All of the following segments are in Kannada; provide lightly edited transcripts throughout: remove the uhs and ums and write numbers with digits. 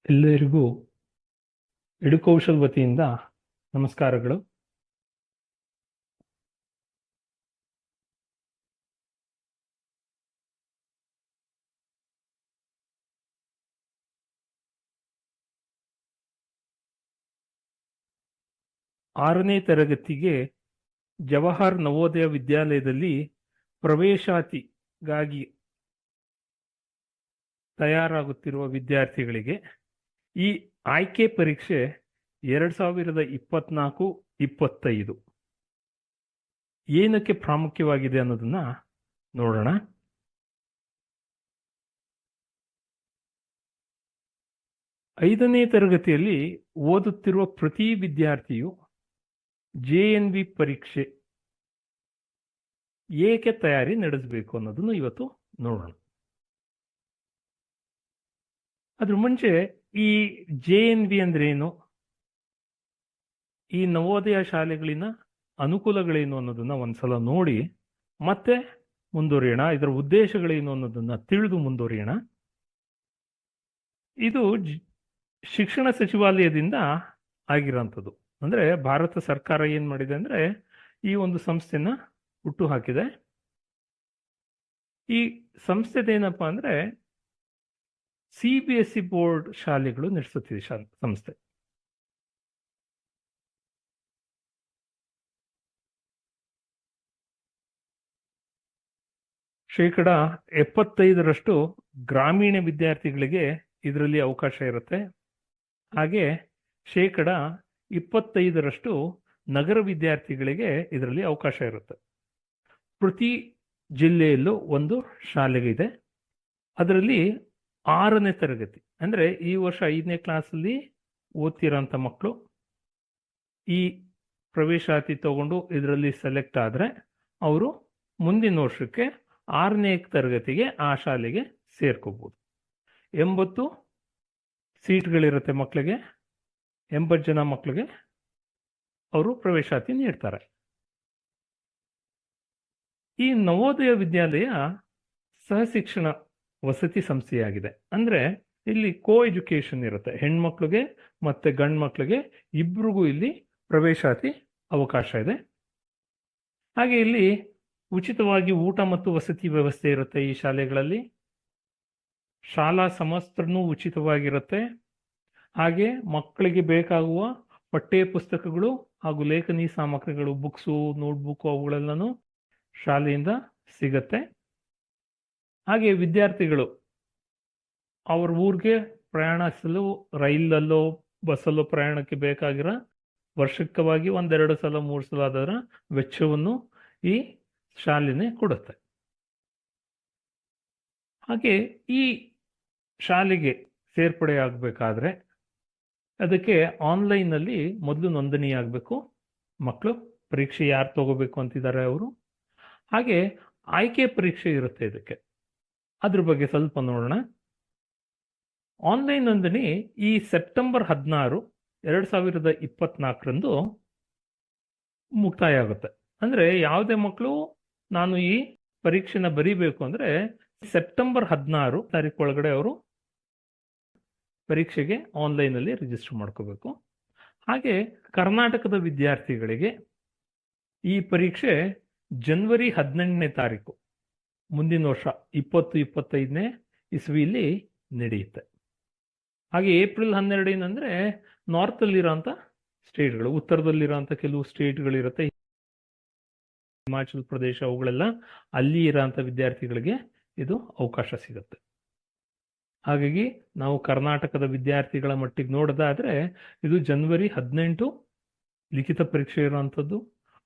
ಎಲ್ಲರಿಗೂ ಎಡುಕೌಶಲ್ ವತಿಯಿಂದ ನಮಸ್ಕಾರಗಳು. ಆರನೇ ತರಗತಿಗೆ ಜವಾಹರ್ ನವೋದಯ ವಿದ್ಯಾಲಯದಲ್ಲಿ ಪ್ರವೇಶಾತಿಗಾಗಿ ತಯಾರಾಗುತ್ತಿರುವ ವಿದ್ಯಾರ್ಥಿಗಳಿಗೆ ಈ ಆಯ್ಕೆ ಪರೀಕ್ಷೆ 2024-25 ಏನಕ್ಕೆ ಪ್ರಾಮುಖ್ಯವಾಗಿದೆ ಅನ್ನೋದನ್ನ ನೋಡೋಣ. ಐದನೇ ತರಗತಿಯಲ್ಲಿ ಓದುತ್ತಿರುವ ಪ್ರತಿ ವಿದ್ಯಾರ್ಥಿಯು JNV ಪರೀಕ್ಷೆ ಏಕೆ ತಯಾರಿ ನಡೆಸಬೇಕು ಅನ್ನೋದನ್ನು ಇವತ್ತು ನೋಡೋಣ. ಅದ್ರ ಮುಂಚೆ ಈ JNV ಅಂದ್ರೆ ಏನು, ಈ ನವೋದಯ ಶಾಲೆಗಳಿನ ಅನುಕೂಲಗಳೇನು ಅನ್ನೋದನ್ನ ಒಂದ್ಸಲ ನೋಡಿ ಮತ್ತೆ ಮುಂದುವರಿಯೋಣ. ಇದರ ಉದ್ದೇಶಗಳೇನು ಅನ್ನೋದನ್ನ ತಿಳಿದು ಮುಂದುವರಿಯೋಣ. ಇದು ಶಿಕ್ಷಣ ಸಚಿವಾಲಯದಿಂದ ಆಗಿರೋಂಥದ್ದು. ಅಂದ್ರೆ ಭಾರತ ಸರ್ಕಾರ ಏನ್ ಮಾಡಿದೆ ಅಂದ್ರೆ ಈ ಒಂದು ಸಂಸ್ಥೆನ ಹುಟ್ಟು ಹಾಕಿದೆ. ಈ ಸಂಸ್ಥೆದೇನಪ್ಪ ಅಂದ್ರೆ CBSE ಬೋರ್ಡ್ ಶಾಲೆಗಳು ನಡೆಸುತ್ತಿದೆ ಸಂಸ್ಥೆ. ಶೇಕಡ 75% ಗ್ರಾಮೀಣ ವಿದ್ಯಾರ್ಥಿಗಳಿಗೆ ಇದರಲ್ಲಿ ಅವಕಾಶ ಇರುತ್ತೆ. ಹಾಗೆ ಶೇಕಡ 25% ನಗರ ವಿದ್ಯಾರ್ಥಿಗಳಿಗೆ ಇದರಲ್ಲಿ ಅವಕಾಶ ಇರುತ್ತೆ. ಪ್ರತಿ ಜಿಲ್ಲೆಯಲ್ಲೂ ಒಂದು ಶಾಲೆ ಇದೆ. ಅದರಲ್ಲಿ 6ನೇ ತರಗತಿ ಅಂದ್ರೆ ಈ ವರ್ಷ 5ನೇ ಕ್ಲಾಸಲ್ಲಿ ಓದ್ತಿರೋಂಥ ಮಕ್ಕಳು ಈ ಪ್ರವೇಶಾತಿ ತಗೊಂಡು ಇದರಲ್ಲಿ ಸೆಲೆಕ್ಟ್ ಆದ್ರೆ ಅವರು ಮುಂದಿನ ವರ್ಷಕ್ಕೆ 6ನೇ ತರಗತಿಗೆ ಆ ಶಾಲೆಗೆ ಸೇರ್ಕೋಬಹುದು. 80 ಸೀಟ್ಗಳಿರುತ್ತೆ ಮಕ್ಕಳಿಗೆ, 80 ಜನ ಮಕ್ಕಳಿಗೆ ಅವರು ಪ್ರವೇಶಾತಿ ನೀಡ್ತಾರೆ. ಈ ನವೋದಯ ವಿದ್ಯಾಲಯ ಸಹಶಿಕ್ಷಣ ವಸತಿ ಸಂಸ್ಥೆಯಾಗಿದೆ. ಅಂದ್ರೆ ಇಲ್ಲಿ ಕೋ ಎಜುಕೇಶನ್ ಇರುತ್ತೆ. ಹೆಣ್ಮಕ್ಳಿಗೆ ಮತ್ತೆ ಗಂಡು ಮಕ್ಕಳಿಗೆ ಇಬ್ರಿಗೂ ಇಲ್ಲಿ ಪ್ರವೇಶಾತಿ ಅವಕಾಶ ಇದೆ. ಹಾಗೆ ಇಲ್ಲಿ ಉಚಿತವಾಗಿ ಊಟ ಮತ್ತು ವಸತಿ ವ್ಯವಸ್ಥೆ ಇರುತ್ತೆ. ಈ ಶಾಲೆಗಳಲ್ಲಿ ಶಾಲಾ ಸಮವಸ್ತ್ರನೂ ಉಚಿತವಾಗಿರುತ್ತೆ. ಹಾಗೆ ಮಕ್ಕಳಿಗೆ ಬೇಕಾಗುವ ಪಠ್ಯ ಪುಸ್ತಕಗಳು ಹಾಗೂ ಲೇಖನಿ ಸಾಮಗ್ರಿಗಳು, ಬುಕ್ಸು, ನೋಟ್ಬುಕ್ ಅವುಗಳೆಲ್ಲನೂ ಶಾಲೆಯಿಂದ ಸಿಗತ್ತೆ. ಹಾಗೆ ವಿದ್ಯಾರ್ಥಿಗಳು ಅವ್ರ ಊರಿಗೆ ಪ್ರಯಾಣಿಸಲು ರೈಲಲ್ಲೋ ಬಸ್ಸಲ್ಲೋ ಪ್ರಯಾಣಕ್ಕೆ ಬೇಕಾಗಿರೋ ವರ್ಷಕ್ಕವಾಗಿ 1-2 ಸಲ 3 ಸಲ ಅದರ ವೆಚ್ಚವನ್ನು ಈ ಶಾಲೆನೇ ಕೊಡುತ್ತೆ. ಹಾಗೆ ಈ ಶಾಲೆಗೆ ಸೇರ್ಪಡೆ ಆಗಬೇಕಾದ್ರೆ ಅದಕ್ಕೆ ಆನ್ಲೈನ್ನಲ್ಲಿ ಮೊದಲು ನೋಂದಣಿ ಆಗಬೇಕು. ಮಕ್ಕಳು ಪರೀಕ್ಷೆ ಯಾರು ತಗೋಬೇಕು ಅಂತಿದ್ದಾರೆ ಅವರು. ಹಾಗೆ ಆಯ್ಕೆ ಪರೀಕ್ಷೆ ಇರುತ್ತೆ ಇದಕ್ಕೆ. ಅದ್ರ ಬಗ್ಗೆ ಸ್ವಲ್ಪ ನೋಡೋಣ. ಆನ್ಲೈನ್ ನೋಂದಣಿ ಈ ಸೆಪ್ಟೆಂಬರ್ 16, 2024 ಮುಕ್ತಾಯ ಆಗುತ್ತೆ. ಅಂದ್ರೆ ಯಾವುದೇ ಮಕ್ಕಳು ನಾನು ಈ ಪರೀಕ್ಷೆನ ಬರೀಬೇಕು ಅಂದ್ರೆ ಸೆಪ್ಟೆಂಬರ್ 16 ತಾರೀಕು ಒಳಗಡೆ ಅವರು ಪರೀಕ್ಷೆಗೆ ಆನ್ಲೈನಲ್ಲಿ ರಿಜಿಸ್ಟರ್ ಮಾಡ್ಕೋಬೇಕು. ಹಾಗೆ ಕರ್ನಾಟಕದ ವಿದ್ಯಾರ್ಥಿಗಳಿಗೆ ಈ ಪರೀಕ್ಷೆ ಜನವರಿ 18ನೇ ತಾರೀಕು ಮುಂದಿನ ವರ್ಷ 2025ನೇ ಇಸ್ವಿಯಲ್ಲಿ ನಡೆಯುತ್ತೆ. ಹಾಗೆ ಏಪ್ರಿಲ್ 12 ಏನಂದ್ರೆ ನಾರ್ತ್ ಅಲ್ಲಿರೋಂಥ ಸ್ಟೇಟ್ಗಳು, ಉತ್ತರದಲ್ಲಿರೋಂಥ ಕೆಲವು ಸ್ಟೇಟ್ಗಳಿರುತ್ತೆ, ಹಿಮಾಚಲ್ ಪ್ರದೇಶ, ಅವುಗಳೆಲ್ಲ ಅಲ್ಲಿ ಇರೋಂಥ ವಿದ್ಯಾರ್ಥಿಗಳಿಗೆ ಇದು ಅವಕಾಶ ಸಿಗುತ್ತೆ. ಹಾಗಾಗಿ ನಾವು ಕರ್ನಾಟಕದ ವಿದ್ಯಾರ್ಥಿಗಳ ಮಟ್ಟಿಗೆ ನೋಡೋದಾದ್ರೆ ಇದು ಜನವರಿ 18 ಲಿಖಿತ ಪರೀಕ್ಷೆ ಇರುವಂಥದ್ದು.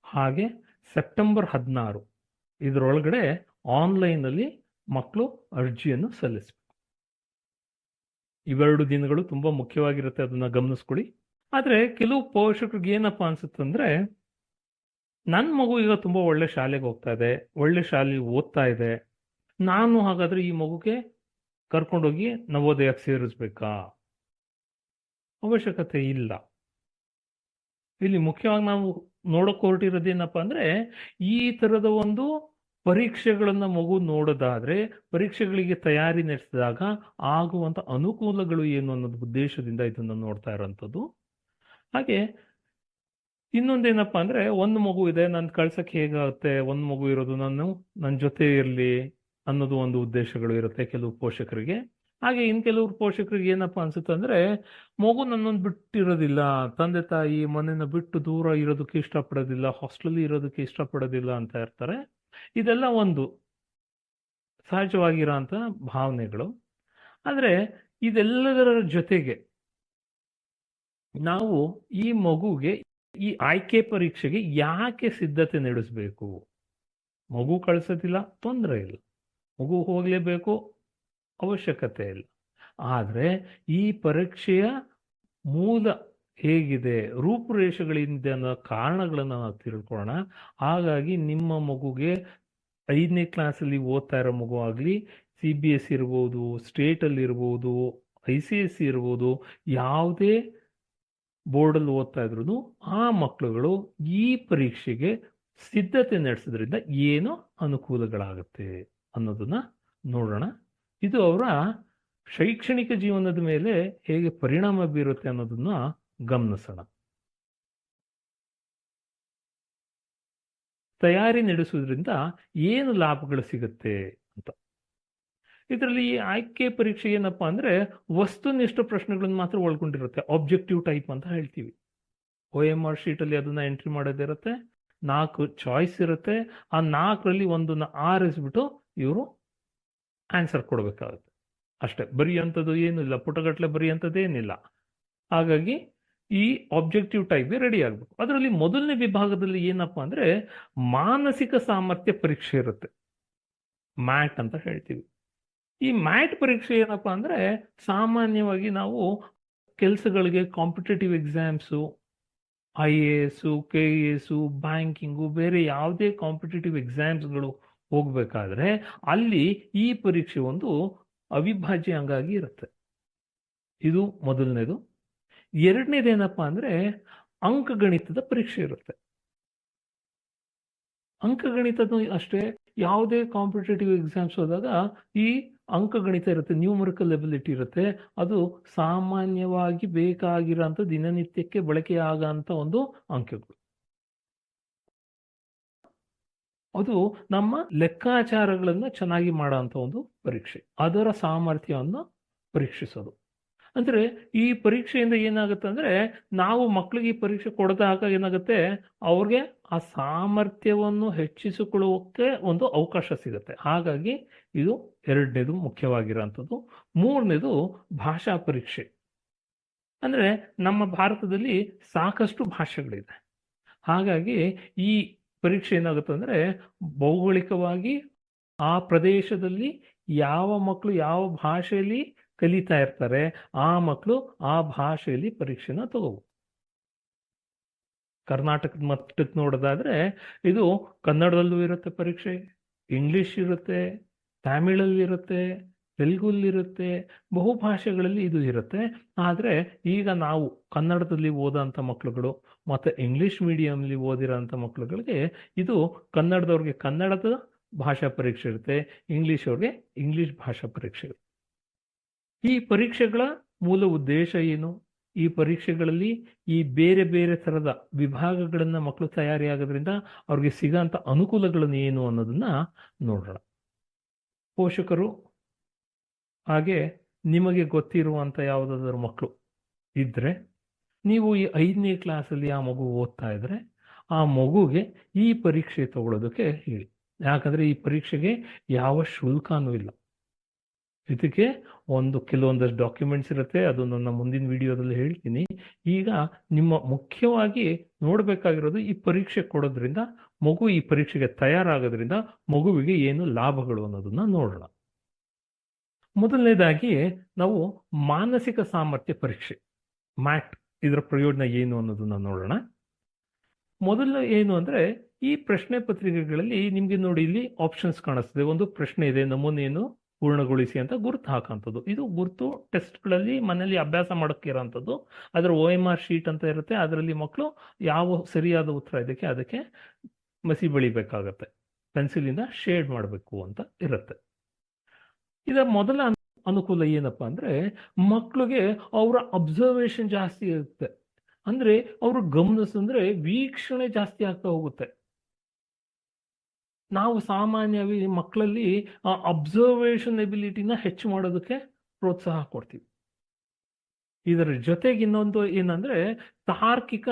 ಹಾಗೆ ಸೆಪ್ಟೆಂಬರ್ 16 ಇದರೊಳಗಡೆ ಆನ್ಲೈನಲ್ಲಿ ಮಕ್ಕಳು ಅರ್ಜಿಯನ್ನು ಸಲ್ಲಿಸಬೇಕು. ಇವೆರಡು ದಿನಗಳು ತುಂಬಾ ಮುಖ್ಯವಾಗಿರುತ್ತೆ, ಅದನ್ನ ಗಮನಿಸ್ಕೊಳ್ಳಿ. ಆದ್ರೆ ಕೆಲವು ಪೋಷಕರಿಗೆ ಏನಪ್ಪಾ ಅನ್ಸುತ್ತಂದ್ರೆ ನನ್ನ ಮಗು ಈಗ ತುಂಬಾ ಒಳ್ಳೆ ಶಾಲೆಗೆ ಹೋಗ್ತಾ ಇದೆ, ಒಳ್ಳೆ ಶಾಲೆಗೆ ಓದ್ತಾ ಇದೆ, ನಾನು ಹಾಗಾದ್ರೆ ಈ ಮಗುಗೆ ಕರ್ಕೊಂಡೋಗಿ ನವೋದಯಕ್ಕೆ ಸೇರಿಸ್ಬೇಕಾ? ಅವಶ್ಯಕತೆ ಇಲ್ಲ. ಇಲ್ಲಿ ಮುಖ್ಯವಾಗಿ ನಾವು ನೋಡಕ್ ಹೊರಟಿರೋದೇನಪ್ಪ ಅಂದ್ರೆ ಈ ತರದ ಒಂದು ಪರೀಕ್ಷೆಗಳನ್ನ ಮಗು ನೋಡೋದಾದ್ರೆ ಪರೀಕ್ಷೆಗಳಿಗೆ ತಯಾರಿ ನಡೆಸಿದಾಗ ಆಗುವಂತ ಅನುಕೂಲಗಳು ಏನು ಅನ್ನೋದು ಉದ್ದೇಶದಿಂದ ಇದನ್ನು ನೋಡ್ತಾ ಇರೋಂಥದ್ದು. ಹಾಗೆ ಇನ್ನೊಂದೇನಪ್ಪ ಅಂದ್ರೆ ಒಂದು ಮಗು ಇದೆ, ನನ್ ಕಳ್ಸಕ್ಕೆ ಹೇಗಾಗುತ್ತೆ, ಒಂದು ಮಗು ಇರೋದು ನನ್ನ ಜೊತೆ ಇರಲಿ ಅನ್ನೋದು ಒಂದು ಉದ್ದೇಶಗಳು ಇರುತ್ತೆ ಕೆಲವು ಪೋಷಕರಿಗೆ. ಹಾಗೆ ಇನ್ ಕೆಲವ್ರು ಪೋಷಕರಿಗೆ ಏನಪ್ಪ ಅನ್ಸುತ್ತೆ ಅಂದ್ರೆ ಮಗು ನನ್ನೊಂದು ಬಿಟ್ಟಿರೋದಿಲ್ಲ, ತಂದೆ ತಾಯಿ ಮನೆಯನ್ನ ಬಿಟ್ಟು ದೂರ ಇರೋದಕ್ಕೆ ಇಷ್ಟಪಡೋದಿಲ್ಲ, ಹಾಸ್ಟೆಲಲ್ಲಿ ಇರೋದಕ್ಕೆ ಇಷ್ಟಪಡೋದಿಲ್ಲ ಅಂತ ಇರ್ತಾರೆ. ಇದೆಲ್ಲ ಒಂದು ಸಹಜವಾಗಿರೋ ಅಂತ ಭಾವನೆಗಳು. ಆದ್ರೆ ಇದೆಲ್ಲದರ ಜೊತೆಗೆ ನಾವು ಈ ಮಗುಗೆ ಈ ಆಯ್ಕೆ ಪರೀಕ್ಷೆಗೆ ಯಾಕೆ ಸಿದ್ಧತೆ ನಡೆಸಬೇಕು? ಮಗು ಕಳ್ಸೋದಿಲ್ಲ, ತೊಂದರೆ ಇಲ್ಲ, ಮಗು ಹೋಗ್ಲೇಬೇಕು, ಅವಶ್ಯಕತೆ ಇಲ್ಲ. ಆದ್ರೆ ಈ ಪರೀಕ್ಷೆಯ ಮೂಲ ಹೇಗಿದೆ, ರೂಪುರೇಷೆಗಳಿಂದ ಅನ್ನೋ ಕಾರಣಗಳನ್ನ ನಾವು ತಿಳ್ಕೊಳ್ಳೋಣ. ಹಾಗಾಗಿ ನಿಮ್ಮ ಮಗುಗೆ 5ನೇ ಕ್ಲಾಸಲ್ಲಿ ಓದ್ತಾ ಇರೋ ಮಗು ಆಗಲಿ, CBSE ಇರ್ಬೋದು, ಸ್ಟೇಟಲ್ಲಿ ಇರ್ಬೋದು, ICSE ಇರ್ಬೋದು, ಯಾವುದೇ ಬೋರ್ಡಲ್ಲಿ ಓದ್ತಾ ಇದ್ರು ಆ ಮಕ್ಕಳುಗಳು ಈ ಪರೀಕ್ಷೆಗೆ ಸಿದ್ಧತೆ ನಡೆಸೋದ್ರಿಂದ ಏನು ಅನುಕೂಲಗಳಾಗುತ್ತೆ ಅನ್ನೋದನ್ನ ನೋಡೋಣ. ಇದು ಅವರ ಶೈಕ್ಷಣಿಕ ಜೀವನದ ಮೇಲೆ ಹೇಗೆ ಪರಿಣಾಮ ಬೀರುತ್ತೆ ಅನ್ನೋದನ್ನ ಗಮನಿಸೋಣ. ತಯಾರಿ ನಡೆಸುವುದರಿಂದ ಏನು ಲಾಭಗಳು ಸಿಗುತ್ತೆ ಅಂತ. ಇದರಲ್ಲಿ ಆಯ್ಕೆ ಪರೀಕ್ಷೆ ಏನಪ್ಪಾ ಅಂದ್ರೆ ವಸ್ತುನಿಷ್ಠ ಪ್ರಶ್ನೆಗಳನ್ನ ಮಾತ್ರ ಒಳಗೊಂಡಿರುತ್ತೆ, ಆಬ್ಜೆಕ್ಟಿವ್ ಟೈಪ್ ಅಂತ ಹೇಳ್ತೀವಿ. OMR ಶೀಟ್ ಅಲ್ಲಿ ಅದನ್ನ ಎಂಟ್ರಿ ಮಾಡೋದಿರುತ್ತೆ, 4 ಚಾಯ್ಸ್ ಇರುತ್ತೆ, ಆ 4ರಲ್ಲಿ ಒಂದನ್ನ ಆರಿಸ್ಬಿಟ್ಟು ಇವರು ಆನ್ಸರ್ ಕೊಡಬೇಕಾಗುತ್ತೆ ಅಷ್ಟೇ. ಬರೆಯುವಂಥದ್ದು ಏನಿಲ್ಲ, ಪುಟಗಟ್ಟಲೆ ಬರೆಯುವಂಥದ್ದೇನಿಲ್ಲ. ಹಾಗಾಗಿ ಈ ಆಬ್ಜೆಕ್ಟಿವ್ ಟೈಪ್ ರೆಡಿ ಆಗ್ಬೇಕು. ಅದರಲ್ಲಿ ಮೊದಲನೇ ವಿಭಾಗದಲ್ಲಿ ಏನಪ್ಪಾ ಅಂದ್ರೆ ಮಾನಸಿಕ ಸಾಮರ್ಥ್ಯ ಪರೀಕ್ಷೆ ಇರುತ್ತೆ, ಮ್ಯಾಟ್ ಅಂತ ಹೇಳ್ತೀವಿ. ಈ ಮ್ಯಾಟ್ ಪರೀಕ್ಷೆ ಏನಪ್ಪಾ ಅಂದ್ರೆ ಸಾಮಾನ್ಯವಾಗಿ ನಾವು ಕೆಲಸಗಳಿಗೆ competitive exams, IAS, KAS, banking, ಬೇರೆ ಯಾವುದೇ ಕಾಂಪಿಟೇಟಿವ್ ಎಕ್ಸಾಮ್ಸ್ಗಳು ಹೋಗ್ಬೇಕಾದ್ರೆ ಅಲ್ಲಿ ಈ ಪರೀಕ್ಷೆ ಒಂದು ಅವಿಭಾಜ್ಯ ಅಂಗಾಗಿ ಇರುತ್ತೆ. ಇದು ಮೊದಲನೇದು. ಎರಡನೇದೇನಪ್ಪಾ ಅಂದ್ರೆ ಅಂಕಗಣಿತದ ಪರೀಕ್ಷೆ ಇರುತ್ತೆ. ಅಂಕಗಣಿತದ ಅಷ್ಟೇ, ಯಾವುದೇ ಕಾಂಪಿಟೇಟಿವ್ ಎಕ್ಸಾಮ್ಸ್ ಹೋದಾಗ ಈ ಅಂಕಗಣಿತ ಇರುತ್ತೆ, ನ್ಯೂಮರಿಕಲ್ ಎಬಿಲಿಟಿ ಇರುತ್ತೆ. ಅದು ಸಾಮಾನ್ಯವಾಗಿ ಬೇಕಾಗಿರೋಂಥ ದಿನನಿತ್ಯಕ್ಕೆ ಬಳಕೆಯಾಗಂತ ಒಂದು ಅಂಕಗಳು. ಅದು ನಮ್ಮ ಲೆಕ್ಕಾಚಾರಗಳನ್ನ ಚೆನ್ನಾಗಿ ಮಾಡೋಂಥ ಒಂದು ಪರೀಕ್ಷೆ, ಅದರ ಸಾಮರ್ಥ್ಯವನ್ನು ಪರೀಕ್ಷಿಸೋದು. ಅಂದ್ರೆ ಈ ಪರೀಕ್ಷೆಯಿಂದ ಏನಾಗುತ್ತೆ ಅಂದ್ರೆ ನಾವು ಮಕ್ಕಳಿಗೆ ಈ ಪರೀಕ್ಷೆ ಕೊಡದಾಗ ಏನಾಗುತ್ತೆ, ಅವ್ರಿಗೆ ಆ ಸಾಮರ್ಥ್ಯವನ್ನು ಹೆಚ್ಚಿಸಿಕೊಳ್ಳುವಕ್ಕೆ ಒಂದು ಅವಕಾಶ ಸಿಗುತ್ತೆ. ಹಾಗಾಗಿ ಇದು ಎರಡನೇದು ಮುಖ್ಯವಾಗಿರೋಂಥದ್ದು. ಮೂರನೇದು ಭಾಷಾ ಪರೀಕ್ಷೆ. ಅಂದ್ರೆ ನಮ್ಮ ಭಾರತದಲ್ಲಿ ಸಾಕಷ್ಟು ಭಾಷೆಗಳಿದೆ. ಹಾಗಾಗಿ ಈ ಪರೀಕ್ಷೆ ಏನಾಗುತ್ತೆ ಅಂದ್ರೆ ಭೌಗೋಳಿಕವಾಗಿ ಆ ಪ್ರದೇಶದಲ್ಲಿ ಯಾವ ಮಕ್ಕಳು ಯಾವ ಭಾಷೆಯಲ್ಲಿ ಕಲಿತಾ ಇರ್ತಾರೆ ಆ ಮಕ್ಕಳು ಆ ಭಾಷೆಯಲ್ಲಿ ಪರೀಕ್ಷೆನ ತಗೋಬಹುದು. ಕರ್ನಾಟಕದ ಮಟ್ಟಕ್ಕೆ ನೋಡೋದಾದ್ರೆ ಇದು ಕನ್ನಡದಲ್ಲೂ ಇರುತ್ತೆ ಪರೀಕ್ಷೆ, ಇಂಗ್ಲಿಷ್ ಇರುತ್ತೆ, ತಮಿಳಲ್ಲಿ ಇರುತ್ತೆ, ತೆಲುಗುಲ್ಲಿರುತ್ತೆ, ಬಹುಭಾಷೆಗಳಲ್ಲಿ ಇದು ಇರುತ್ತೆ. ಆದರೆ ಈಗ ನಾವು ಕನ್ನಡದಲ್ಲಿ ಓದೋಂಥ ಮಕ್ಕಳುಗಳು ಮತ್ತು ಇಂಗ್ಲಿಷ್ ಮೀಡಿಯಂಲಿ ಓದಿರೋಂಥ ಮಕ್ಕಳುಗಳಿಗೆ ಇದು ಕನ್ನಡದವ್ರಿಗೆ ಕನ್ನಡದ ಭಾಷಾ ಪರೀಕ್ಷೆ ಇರುತ್ತೆ, ಇಂಗ್ಲಿಷ್ ಅವ್ರಿಗೆ ಇಂಗ್ಲಿಷ್ ಭಾಷಾ ಪರೀಕ್ಷೆ ಇರುತ್ತೆ. ಈ ಪರೀಕ್ಷೆಗಳ ಮೂಲ ಉದ್ದೇಶ ಏನು? ಈ ಪರೀಕ್ಷೆಗಳಲ್ಲಿ ಈ ಬೇರೆ ಬೇರೆ ಥರದ ವಿಭಾಗಗಳನ್ನ ಮಕ್ಕಳು ತಯಾರಿಯಾಗೋದ್ರಿಂದ ಅವ್ರಿಗೆ ಸಿಗೋಂಥ ಅನುಕೂಲಗಳನ್ನು ಏನು ಅನ್ನೋದನ್ನ ನೋಡೋಣ. ಪೋಷಕರು ಹಾಗೆ ನಿಮಗೆ ಗೊತ್ತಿರುವಂಥ ಯಾವುದಾದ್ರೂ ಮಕ್ಕಳು ಇದ್ದರೆ ನೀವು ಈ 5ನೇ ಕ್ಲಾಸಲ್ಲಿ ಆ ಮಗು ಓದ್ತಾ ಇದ್ರೆ ಆ ಮಗುಗೆ ಈ ಪರೀಕ್ಷೆ ತಗೊಳ್ಳೋದಕ್ಕೆ ಹೇಳಿ. ಯಾಕಂದರೆ ಈ ಪರೀಕ್ಷೆಗೆ ಯಾವ ಶುಲ್ಕನೂ ಇಲ್ಲ. ಇದಕ್ಕೆ ಕೆಲವೊಂದಷ್ಟು ಡಾಕ್ಯುಮೆಂಟ್ಸ್ ಇರುತ್ತೆ, ಅದು ನನ್ನ ಮುಂದಿನ ವಿಡಿಯೋದಲ್ಲಿ ಹೇಳ್ತೀನಿ. ಈಗ ನಿಮ್ಮ ಮುಖ್ಯವಾಗಿ ನೋಡಬೇಕಾಗಿರೋದು ಈ ಪರೀಕ್ಷೆ ಕೊಡೋದ್ರಿಂದ ಮಗು ಈ ಪರೀಕ್ಷೆಗೆ ತಯಾರಾಗೋದ್ರಿಂದ ಮಗುವಿಗೆ ಏನು ಲಾಭಗಳು ಅನ್ನೋದನ್ನ ನೋಡೋಣ. ಮೊದಲನೇದಾಗಿ ನಾವು ಮಾನಸಿಕ ಸಾಮರ್ಥ್ಯ ಪರೀಕ್ಷೆ ಮ್ಯಾಟ್, ಇದರ ಪ್ರಯೋಜನ ಏನು ಅನ್ನೋದನ್ನ ನೋಡೋಣ. ಮೊದಲು ಏನು ಅಂದ್ರೆ ಈ ಪ್ರಶ್ನೆ ಪತ್ರಿಕೆಗಳಲ್ಲಿ ನಿಮ್ಗೆ ನೋಡಿ ಇಲ್ಲಿ ಆಪ್ಷನ್ಸ್ ಕಾಣಿಸ್ತದೆ. ಒಂದು ಪ್ರಶ್ನೆ ಇದೆ, ನಮೂನೆಯನ್ನು ಪೂರ್ಣಗೊಳಿಸಿ ಅಂತ ಗುರುತು ಹಾಕಂಥದ್ದು. ಇದು ಗುರುತು ಟೆಸ್ಟ್ಗಳಲ್ಲಿ ಮನೆಯಲ್ಲಿ ಅಭ್ಯಾಸ ಮಾಡೋಕ್ಕಿರೋಂಥದ್ದು. ಅದರ OMR ಶೀಟ್ ಅಂತ ಇರುತ್ತೆ, ಅದರಲ್ಲಿ ಮಕ್ಕಳು ಯಾವ ಸರಿಯಾದ ಉತ್ತರ ಇದಕ್ಕೆ ಅದಕ್ಕೆ ಮಸಿ ಬಳಿಬೇಕಾಗತ್ತೆ. ಪೆನ್ಸಿಲಿಂದ ಶೇಡ್ ಮಾಡಬೇಕು ಅಂತ ಇರುತ್ತೆ. ಇದರ ಮೊದಲ ಅನುಕೂಲ ಏನಪ್ಪಾ ಅಂದ್ರೆ ಮಕ್ಕಳಿಗೆ ಅವರ ಅಬ್ಸರ್ವೇಷನ್ ಜಾಸ್ತಿ ಇರುತ್ತೆ. ಅಂದ್ರೆ ಅವರು ಗಮನಿಸಂದ್ರೆ ವೀಕ್ಷಣೆ ಜಾಸ್ತಿ ಆಗ್ತಾ ಹೋಗುತ್ತೆ. ನಾವು ಸಾಮಾನ್ಯವಾಗಿ ಮಕ್ಕಳಲ್ಲಿ ಆ ಅಬ್ಸರ್ವೇಷನ್ ಎಬಿಲಿಟಿನ ಹೆಚ್ಚು ಮಾಡೋದಕ್ಕೆ ಪ್ರೋತ್ಸಾಹ ಕೊಡ್ತೀವಿ. ಇದರ ಜೊತೆಗೆ ಇನ್ನೊಂದು ಏನಂದ್ರೆ ತಾರ್ಕಿಕ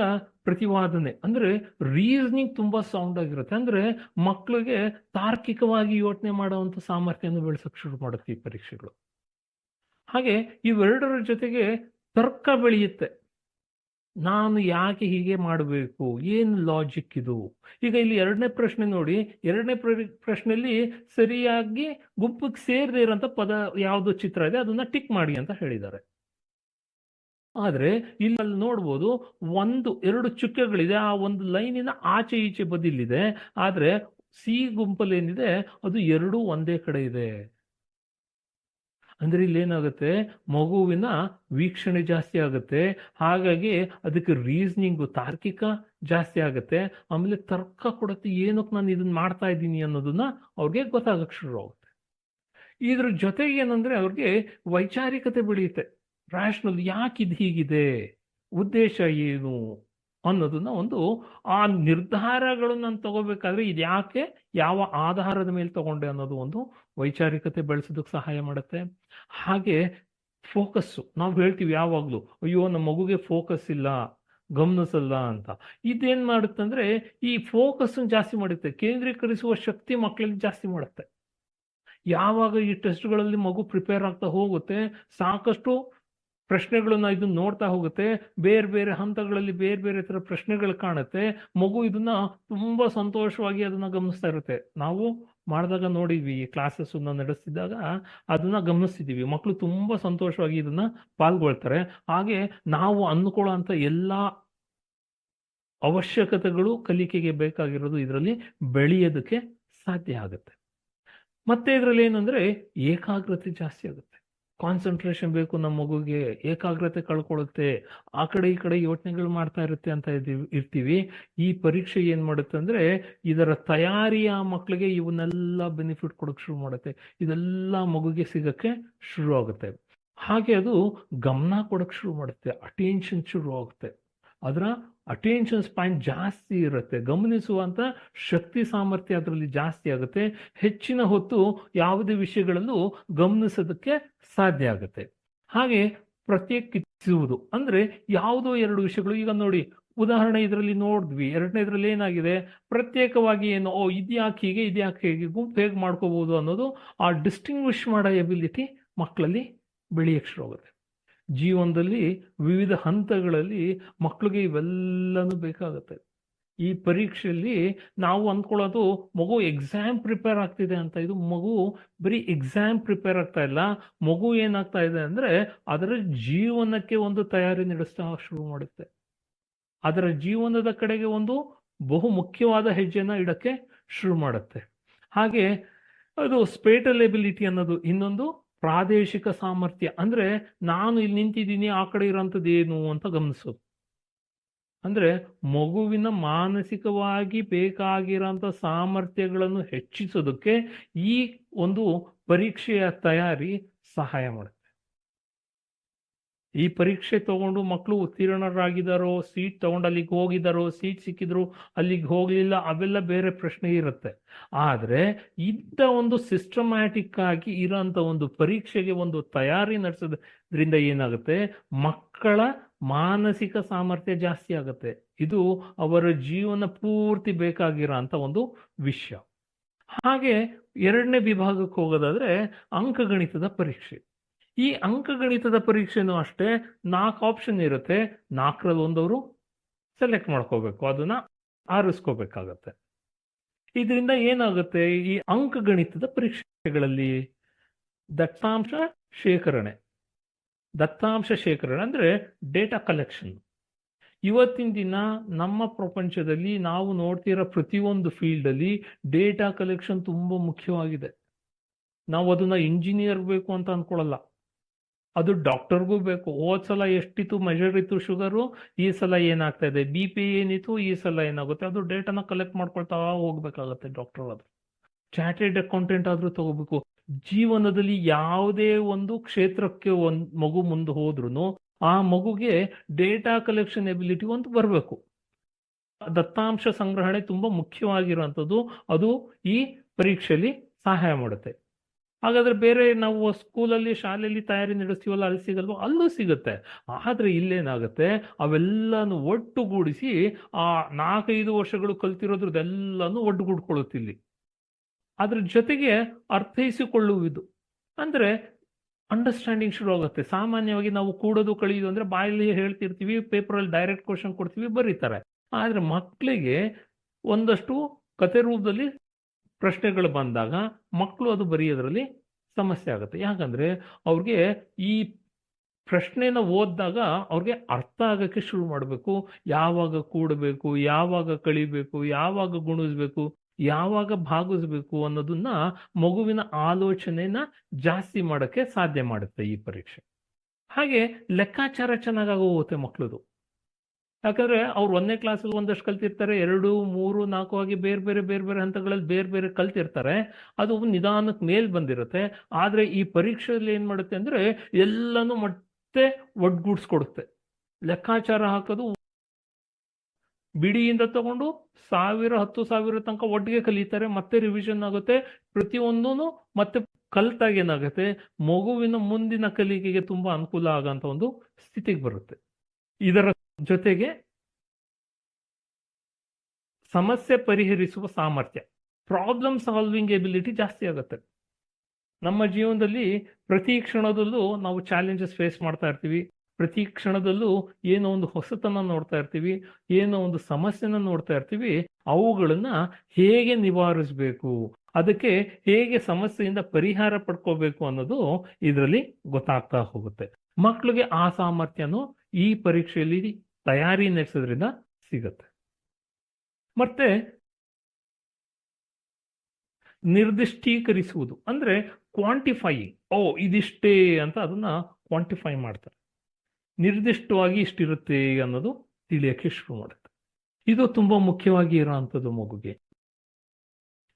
ಪ್ರತಿವಾದನೆ, ಅಂದ್ರೆ ರೀಸನಿಂಗ್ ತುಂಬಾ ಸೌಂಡ್ ಆಗಿರುತ್ತೆ. ಅಂದ್ರೆ ಮಕ್ಕಳಿಗೆ ತಾರ್ಕಿಕವಾಗಿ ಯೋಚನೆ ಮಾಡುವಂತ ಸಾಮರ್ಥ್ಯವನ್ನು ಬೆಳೆಸಕ್ಕೆ ಶುರು ಮಾಡುತ್ತೆ ಈ ಪರೀಕ್ಷೆಗಳು. ಹಾಗೆ ಇವೆರಡರ ಜೊತೆಗೆ ತರ್ಕ ಬೆಳೆಯುತ್ತೆ. ನಾನು ಯಾಕೆ ಹೀಗೆ ಮಾಡಬೇಕು, ಏನು ಲಾಜಿಕ್ ಇದು. ಈಗ ಇಲ್ಲಿ ಎರಡನೇ ಪ್ರಶ್ನೆ ನೋಡಿ, ಎರಡನೇ ಪ್ರಶ್ನೆಯಲ್ಲಿ ಸರಿಯಾಗಿ ಗುಂಪಿಗೆ ಸೇರದೇ ಇರೋಂಥ ಪದ ಯಾವುದು ಚಿತ್ರ ಇದೆ ಅದನ್ನ ಟಿಕ್ ಮಾಡಿ ಅಂತ ಹೇಳಿದ್ದಾರೆ. ಆದ್ರೆ ಇಲ್ಲಿ ನೋಡ್ಬೋದು ಎರಡು ಚುಕ್ಕೆಗಳಿದೆ, ಆ ಒಂದು ಲೈನಿನ ಆಚೆ ಈಚೆ ಬದಿಲಿದೆ. ಆದ್ರೆ ಸಿ ಗುಂಪಲ್ಲಿ ಏನಿದೆ ಅದು ಎರಡೂ ಒಂದೇ ಕಡೆ ಇದೆ. ಅಂದ್ರೆ ಇಲ್ಲಿ ಏನಾಗುತ್ತೆ, ಮಗುವಿನ ವೀಕ್ಷಣೆ ಜಾಸ್ತಿ ಆಗುತ್ತೆ. ಹಾಗಾಗಿ ಅದಕ್ಕೆ ರೀಸನಿಂಗು ತಾರ್ಕಿಕ ಜಾಸ್ತಿ ಆಗುತ್ತೆ. ಆಮೇಲೆ ತರ್ಕ ಕೊಡುತ್ತೆ, ಏನಕ್ಕೆ ನಾನು ಇದನ್ನ ಮಾಡ್ತಾ ಇದ್ದೀನಿ ಅನ್ನೋದನ್ನ ಅವ್ರಿಗೆ ಗೊತ್ತಾಗಕ್ಕೆ ಶುರು ಆಗುತ್ತೆ. ಇದ್ರ ಜೊತೆಗೆ ಏನಂದ್ರೆ ಅವ್ರಿಗೆ ವೈಚಾರಿಕತೆ ಬೆಳೆಯುತ್ತೆ. ರ್ಯಾಷನಲ್, ಯಾಕೆ ಇದು ಹೀಗಿದೆ, ಉದ್ದೇಶ ಏನು ಅನ್ನೋದನ್ನ ಒಂದು ಆ ನಿರ್ಧಾರಗಳನ್ನು ನಾನು ತಗೋಬೇಕಾದ್ರೆ ಇದು ಯಾಕೆ, ಯಾವ ಆಧಾರದ ಮೇಲೆ ತಗೊಂಡೆ ಅನ್ನೋದು ಒಂದು ವೈಚಾರಿಕತೆ ಬೆಳೆಸೋದಕ್ಕೆ ಸಹಾಯ ಮಾಡುತ್ತೆ. ಹಾಗೆ ಫೋಕಸ್ಸು, ನಾವು ಹೇಳ್ತೀವಿ ಯಾವಾಗ್ಲೂ, ಅಯ್ಯೋ ನಮ್ಮ ಮಗುಗೆ ಫೋಕಸ್ ಇಲ್ಲ, ಗಮನಿಸಲ್ಲ ಅಂತ. ಇದೇನ್ ಮಾಡುತ್ತಂದ್ರೆ ಈ ಫೋಕಸ್ ಜಾಸ್ತಿ ಮಾಡುತ್ತೆ, ಕೇಂದ್ರೀಕರಿಸುವ ಶಕ್ತಿ ಮಕ್ಕಳಲ್ಲಿ ಜಾಸ್ತಿ ಮಾಡುತ್ತೆ. ಯಾವಾಗ ಈ ಟೆಸ್ಟ್ಗಳಲ್ಲಿ ಮಗು ಪ್ರಿಪೇರ್ ಆಗ್ತಾ ಹೋಗುತ್ತೆ, ಸಾಕಷ್ಟು ಪ್ರಶ್ನೆಗಳನ್ನ ಇದನ್ನ ನೋಡ್ತಾ ಹೋಗುತ್ತೆ, ಬೇರೆ ಬೇರೆ ಹಂತಗಳಲ್ಲಿ ಬೇರೆ ಬೇರೆ ತರ ಪ್ರಶ್ನೆಗಳು ಕಾಣುತ್ತೆ, ಮಗು ಇದನ್ನ ತುಂಬಾ ಸಂತೋಷವಾಗಿ ಅದನ್ನ ಗಮನಿಸ್ತಾ ಇರುತ್ತೆ. ನಾವು ಮಾಡಿದಾಗ ನೋಡಿದ್ವಿ, ಕ್ಲಾಸಸ್ ನಡೆಸ್ತಿದ್ದಾಗ ಅದನ್ನ ಗಮನಿಸ್ತಿದೀವಿ, ಮಕ್ಕಳು ತುಂಬಾ ಸಂತೋಷವಾಗಿ ಇದನ್ನ ಪಾಲ್ಗೊಳ್ತಾರೆ. ಹಾಗೆ ನಾವು ಅಂದ್ಕೊಳ್ಳೋ ಅಂತ ಎಲ್ಲಾ ಅವಶ್ಯಕತೆಗಳು ಕಲಿಕೆಗೆ ಬೇಕಾಗಿರೋದು ಇದರಲ್ಲಿ ಬೆಳೆಯೋದಕ್ಕೆ ಸಾಧ್ಯ ಆಗುತ್ತೆ. ಮತ್ತೆ ಇದರಲ್ಲಿ ಏನಂದ್ರೆ ಏಕಾಗ್ರತೆ ಜಾಸ್ತಿ ಆಗುತ್ತೆ, ಕಾನ್ಸಂಟ್ರೇಷನ್ ಬೇಕು ನಮ್ಮ ಮಗುಗೆ, ಏಕಾಗ್ರತೆ ಕಳ್ಕೊಳ್ಳುತ್ತೆ, ಆ ಕಡೆ ಈ ಕಡೆ ಯೋಚನೆಗಳು ಮಾಡ್ತಾ ಇರುತ್ತೆ ಅಂತ ಇರ್ತೀವಿ. ಈ ಪರೀಕ್ಷೆ ಏನ್ ಮಾಡುತ್ತೆ ಅಂದ್ರೆ ಇದರ ತಯಾರಿಯ ಮಕ್ಕಳಿಗೆ ಇವನ್ನೆಲ್ಲ ಬೆನಿಫಿಟ್ ಕೊಡಕ್ಕೆ ಶುರು ಮಾಡುತ್ತೆ, ಇದೆಲ್ಲ ಮಗುಗೆ ಸಿಗಕ್ಕೆ ಶುರು ಆಗುತ್ತೆ. ಹಾಗೆ ಅದು ಗಮನ ಕೊಡಕ್ಕೆ ಶುರು ಮಾಡುತ್ತೆ, ಅಟೆನ್ಷನ್ ಶುರು ಆಗುತ್ತೆ, ಅದರ ಅಟೆನ್ಷನ್ ಸ್ಪ್ಯಾನ್ ಜಾಸ್ತಿ ಇರುತ್ತೆ, ಗಮನಿಸುವಂತ ಶಕ್ತಿ ಸಾಮರ್ಥ್ಯ ಅದರಲ್ಲಿ ಜಾಸ್ತಿ ಆಗುತ್ತೆ, ಹೆಚ್ಚಿನ ಹೊತ್ತು ಯಾವುದೇ ವಿಷಯಗಳಲ್ಲೂ ಗಮನಿಸೋದಕ್ಕೆ ಸಾಧ್ಯ ಆಗುತ್ತೆ. ಹಾಗೆ ಪ್ರತ್ಯೇಕಿಸುವುದು ಅಂದ್ರೆ ಯಾವುದೋ ಎರಡು ವಿಷಯಗಳು, ಈಗ ನೋಡಿ ಉದಾಹರಣೆ ಇದರಲ್ಲಿ ನೋಡಿದ್ವಿ, ಎರಡನೇದ್ರಲ್ಲಿ ಏನಾಗಿದೆ, ಪ್ರತ್ಯೇಕವಾಗಿ ಏನು, ಇದ್ಯಾಕೆ ಹೀಗೆ ಇದ್ಯಾಕೆ ಹೇಗೆ, ಗುಂಪು ಹೇಗೆ ಮಾಡ್ಕೋಬಹುದು ಅನ್ನೋದು ಆ ಡಿಸ್ಟಿಂಗ್ವಿಶ್ ಮಾಡೋ ಎಬಿಲಿಟಿ ಮಕ್ಕಳಲ್ಲಿ ಬೆಳೆಯಕ್ಕೆ ಶುರು ಆಗುತ್ತೆ. ಜೀವನದಲ್ಲಿ ವಿವಿಧ ಹಂತಗಳಲ್ಲಿ ಮಕ್ಕಳಿಗೆ ಇವೆಲ್ಲನೂ ಬೇಕಾಗುತ್ತೆ. ಈ ಪರೀಕ್ಷೆಯಲ್ಲಿ ನಾವು ಅಂದ್ಕೊಳ್ಳೋದು ಮಗು ಎಕ್ಸಾಮ್ ಪ್ರಿಪೇರ್ ಆಗ್ತಿದೆ ಅಂತ. ಇದು ಮಗು ಬರೀ ಎಕ್ಸಾಮ್ ಪ್ರಿಪೇರ್ ಆಗ್ತಾ ಇಲ್ಲ, ಮಗು ಏನಾಗ್ತಾ ಇದೆ ಅಂದ್ರೆ ಅದರ ಜೀವನಕ್ಕೆ ಒಂದು ತಯಾರಿ ನಡೆಸ್ತಾ ಶುರು ಮಾಡುತ್ತೆ, ಅದರ ಜೀವನದ ಕಡೆಗೆ ಒಂದು ಬಹು ಮುಖ್ಯವಾದ ಹೆಜ್ಜೆನ ಇಡಕ್ಕೆ ಶುರು ಮಾಡುತ್ತೆ. ಹಾಗೆ ಅದು ಸ್ಪೇಟಲ್ ಎಬಿಲಿಟಿ ಅನ್ನೋದು ಇನ್ನೊಂದು ಪ್ರಾದೇಶಿಕ ಸಾಮರ್ಥ್ಯ. ಅಂದ್ರೆ ನಾನು ಇಲ್ಲಿ ನಿಂತಿದ್ದೀನಿ, ಆ ಕಡೆ ಇರೋಂಥದ್ದು ಏನು ಅಂತ ಗಮನಿಸೋದು. ಅಂದ್ರೆ ಮಗುವಿನ ಮಾನಸಿಕವಾಗಿ ಬೇಕಾಗಿರೋಂಥ ಸಾಮರ್ಥ್ಯಗಳನ್ನು ಹೆಚ್ಚಿಸೋದಕ್ಕೆ ಈ ಒಂದು ಪರೀಕ್ಷೆಯ ತಯಾರಿ ಸಹಾಯ ಮಾಡುತ್ತೆ. ಈ ಪರೀಕ್ಷೆ ತಗೊಂಡು ಮಕ್ಕಳು ಉತ್ತೀರ್ಣರಾಗಿದ್ದಾರೋ, ಸೀಟ್ ತಗೊಂಡು ಅಲ್ಲಿಗೆ ಹೋಗಿದ್ದಾರೋ, ಸೀಟ್ ಸಿಕ್ಕಿದ್ರು ಅಲ್ಲಿಗೆ ಹೋಗ್ಲಿಲ್ಲ, ಅವೆಲ್ಲ ಬೇರೆ ಪ್ರಶ್ನೆ ಇರುತ್ತೆ. ಆದ್ರೆ ಇಂಥ ಒಂದು ಸಿಸ್ಟಮ್ಯಾಟಿಕ್ ಆಗಿ ಇರೋಂಥ ಒಂದು ಪರೀಕ್ಷೆಗೆ ಒಂದು ತಯಾರಿ ನಡೆಸೋದ್ರಿಂದ ಏನಾಗುತ್ತೆ, ಮಕ್ಕಳ ಮಾನಸಿಕ ಸಾಮರ್ಥ್ಯ ಜಾಸ್ತಿ ಆಗುತ್ತೆ. ಇದು ಅವರ ಜೀವನ ಪೂರ್ತಿ ಬೇಕಾಗಿರೋ ಅಂತ ಒಂದು ವಿಷಯ. ಹಾಗೆ ಎರಡನೇ ವಿಭಾಗಕ್ಕೆ ಹೋಗೋದಾದ್ರೆ ಅಂಕಗಣಿತದ ಪರೀಕ್ಷೆ. ಈ ಅಂಕಗಣಿತದ ಪರೀಕ್ಷೆನೂ ಅಷ್ಟೇ 4 ಆಪ್ಷನ್ ಇರುತ್ತೆ, 4ರಲ್ಲಿ ಒಂದವರು ಸೆಲೆಕ್ಟ್ ಮಾಡ್ಕೋಬೇಕು, ಅದನ್ನ ಆರಿಸ್ಕೋಬೇಕಾಗತ್ತೆ. ಇದರಿಂದ ಏನಾಗುತ್ತೆ, ಈ ಅಂಕಗಣಿತದ ಪರೀಕ್ಷೆಗಳಲ್ಲಿ ದತ್ತಾಂಶ ಶೇಖರಣೆ ಅಂದ್ರೆ ಡೇಟಾ ಕಲೆಕ್ಷನ್. ಇವತ್ತಿನ ದಿನ ನಮ್ಮ ಪ್ರಪಂಚದಲ್ಲಿ ನಾವು ನೋಡ್ತಿರೋ ಪ್ರತಿಯೊಂದು ಫೀಲ್ಡ್ ಅಲ್ಲಿ ಡೇಟಾ ಕಲೆಕ್ಷನ್ ತುಂಬಾ ಮುಖ್ಯವಾಗಿದೆ. ನಾವು ಅದನ್ನ ಇಂಜಿನಿಯರ್ ಬೇಕು ಅಂತ ಅನ್ಕೊಳ್ಳಲ್ಲ, ಅದು ಡಾಕ್ಟರ್ಗೂ ಬೇಕು. ಹೋದ್ ಸಲ ಎಷ್ಟಿತ್ತು ಮೆಜರ್ ಇತ್ತು ಶುಗರು, ಈ ಸಲ ಏನಾಗ್ತಾ ಇದೆ, BP ಏನಿತ್ತು, ಈ ಸಲ ಏನಾಗುತ್ತೆ, ಅದು ಡೇಟಾನ ಕಲೆಕ್ಟ್ ಮಾಡ್ಕೊಳ್ತಾ ಹೋಗ್ಬೇಕಾಗತ್ತೆ ಡಾಕ್ಟರ್. ಅದು ಚಾರ್ಟೆಡ್ ಅಕೌಂಟೆಂಟ್ ಆದ್ರೂ ತಗೋಬೇಕು. ಜೀವನದಲ್ಲಿ ಯಾವುದೇ ಒಂದು ಕ್ಷೇತ್ರಕ್ಕೆ ಒಂದು ಮಗು ಮುಂದೆ ಹೋದ್ರೂ ಆ ಮಗುಗೆ ಡೇಟಾ ಕಲೆಕ್ಷನ್ ಎಬಿಲಿಟಿ ಒಂದು ಬರಬೇಕು. ದತ್ತಾಂಶ ಸಂಗ್ರಹಣೆ ತುಂಬಾ ಮುಖ್ಯವಾಗಿರುವಂಥದ್ದು. ಅದು ಈ ಪರೀಕ್ಷೆಯಲ್ಲಿ ಸಹಾಯ ಮಾಡುತ್ತೆ. ಹಾಗಾದ್ರೆ ಬೇರೆ ನಾವು ಸ್ಕೂಲಲ್ಲಿ ಶಾಲೆಯಲ್ಲಿ ತಯಾರಿ ನಡೆಸ್ತೀವಲ್ಲ, ಅಲ್ಲಿ ಸಿಗಲ್ವೋ? ಅಲ್ಲೂ ಸಿಗುತ್ತೆ. ಆದ್ರೆ ಇಲ್ಲೇನಾಗುತ್ತೆ, ಅವೆಲ್ಲಾನು ಒಟ್ಟುಗೂಡಿಸಿ ಆ 4-5 ವರ್ಷಗಳು ಕಲ್ತಿರೋದ್ರದ್ದೆಲ್ಲಾನು ಒಟ್ಟುಗೂಡ್ಕೊಳ್ಳುತ್ತಿಲ್ಲಿ. ಅದ್ರ ಜೊತೆಗೆ ಅರ್ಥೈಸಿಕೊಳ್ಳುವುದು ಅಂದ್ರೆ ಅಂಡರ್ಸ್ಟ್ಯಾಂಡಿಂಗ್ ಶುರು ಆಗುತ್ತೆ. ಸಾಮಾನ್ಯವಾಗಿ ನಾವು ಕೂಡೋದು ಕಳೆಯೋದು ಅಂದ್ರೆ ಬಾಯಲ್ಲಿ ಹೇಳ್ತಿರ್ತೀವಿ, ಪೇಪರಲ್ಲಿ ಡೈರೆಕ್ಟ್ ಕ್ವಶನ್ ಕೊಡ್ತೀವಿ, ಬರೀತಾರೆ. ಆದ್ರೆ ಮಕ್ಕಳಿಗೆ ಒಂದಷ್ಟು ಕತೆ ರೂಪದಲ್ಲಿ ಪ್ರಶ್ನೆಗಳು ಬಂದಾಗ ಮಕ್ಕಳು ಅದು ಬರೆಯೋದ್ರಲ್ಲಿ ಸಮಸ್ಯೆ ಆಗುತ್ತೆ. ಯಾಕಂದ್ರೆ ಅವ್ರಿಗೆ ಈ ಪ್ರಶ್ನೆನ ಓದಿದಾಗ ಅವ್ರಿಗೆ ಅರ್ಥ ಆಗಕ್ಕೆ ಶುರು ಮಾಡಬೇಕು. ಯಾವಾಗ ಕೂಡಬೇಕು, ಯಾವಾಗ ಕಳಿಬೇಕು, ಯಾವಾಗ ಗುಣಿಸ್ಬೇಕು, ಯಾವಾಗ ಭಾಗಿಸ್ಬೇಕು ಅನ್ನೋದನ್ನ ಮಗುವಿನ ಆಲೋಚನೆನ ಜಾಸ್ತಿ ಮಾಡಕ್ಕೆ ಸಾಧ್ಯ ಮಾಡುತ್ತೆ ಈ ಪರೀಕ್ಷೆ. ಹಾಗೆ ಲೆಕ್ಕಾಚಾರ ಚೆನ್ನಾಗಿ ಹೋಗುತ್ತೆ ಮಕ್ಕಳದು. ಯಾಕಂದ್ರೆ ಅವ್ರು 1ನೇ ಕ್ಲಾಸಲ್ಲಿ ಒಂದಷ್ಟು ಕಲ್ತಿರ್ತಾರೆ, 2, 3, 4 ಆಗಿ ಬೇರೆ ಬೇರೆ ಹಂತಗಳಲ್ಲಿ ಬೇರೆ ಬೇರೆ ಕಲ್ತಿರ್ತಾರೆ. ಅದು ನಿಧಾನಕ್ಕೆ ಮೇಲ್ ಬಂದಿರುತ್ತೆ. ಆದ್ರೆ ಈ ಪರೀಕ್ಷೆಯಲ್ಲಿ ಏನ್ ಮಾಡುತ್ತೆ ಅಂದ್ರೆ ಎಲ್ಲಾನು ಮತ್ತೆ ಒಡ್ಗೂಡ್ಸ್ಕೊಡುತ್ತೆ. ಲೆಕ್ಕಾಚಾರ ಹಾಕೋದು ಬಿಡಿಯಿಂದ ತಗೊಂಡು 1000-10,000 ತನಕ ಒಟ್ಟಿಗೆ ಕಲಿತಾರೆ. ಮತ್ತೆ ರಿವಿಷನ್ ಆಗುತ್ತೆ. ಪ್ರತಿಯೊಂದೂ ಮತ್ತೆ ಕಲ್ತಾಗ ಏನಾಗುತ್ತೆ, ಮಗುವಿನ ಮುಂದಿನ ಕಲಿಕೆಗೆ ತುಂಬಾ ಅನುಕೂಲ ಆಗಂತ ಒಂದು ಸ್ಥಿತಿಗೆ ಬರುತ್ತೆ. ಇದರ ಜೊತೆಗೆ ಸಮಸ್ಯೆ ಪರಿಹರಿಸುವ ಸಾಮರ್ಥ್ಯ, ಪ್ರಾಬ್ಲಮ್ ಸಾಲ್ವಿಂಗ್ ಎಬಿಲಿಟಿ ಜಾಸ್ತಿ ಆಗುತ್ತೆ. ನಮ್ಮ ಜೀವನದಲ್ಲಿ ಪ್ರತಿ ಕ್ಷಣದಲ್ಲೂ ನಾವು ಚಾಲೆಂಜಸ್ ಫೇಸ್ ಮಾಡ್ತಾ ಇರ್ತೀವಿ. ಪ್ರತಿ ಕ್ಷಣದಲ್ಲೂ ಏನೋ ಒಂದು ಹೊಸತನ ನೋಡ್ತಾ ಇರ್ತೀವಿ, ಏನೋ ಒಂದು ಸಮಸ್ಯೆನ ನೋಡ್ತಾ ಇರ್ತೀವಿ. ಅವುಗಳನ್ನ ಹೇಗೆ ನಿವಾರಿಸಬೇಕು, ಅದಕ್ಕೆ ಹೇಗೆ ಸಮಸ್ಯೆಯಿಂದ ಪರಿಹಾರ ಪಡ್ಕೋಬೇಕು ಅನ್ನೋದು ಇದರಲ್ಲಿ ಗೊತ್ತಾಗ್ತಾ ಹೋಗುತ್ತೆ. ಮಕ್ಕಳಿಗೆ ಆ ಸಾಮರ್ಥ್ಯನೂ ಈ ಪರೀಕ್ಷೆಯಲ್ಲಿ ತಯಾರಿ ನಡೆಸೋದ್ರಿಂದ ಸಿಗುತ್ತೆ. ಮತ್ತೆ ನಿರ್ದಿಷ್ಟೀಕರಿಸುವುದು ಅಂದ್ರೆ ಕ್ವಾಂಟಿಫೈಯಿಂಗ್. ಇದಿಷ್ಟೇ ಅಂತ ಅದನ್ನ ಕ್ವಾಂಟಿಫೈ ಮಾಡ್ತಾರೆ. ನಿರ್ದಿಷ್ಟವಾಗಿ ಇಷ್ಟಿರುತ್ತೆ ಅನ್ನೋದು ತಿಳಿಯಕ್ಕೆ ಶುರು ಮಾಡುತ್ತೆ. ಇದು ತುಂಬಾ ಮುಖ್ಯವಾಗಿ ಇರೋಂಥದ್ದು ಮಗುಗೆ.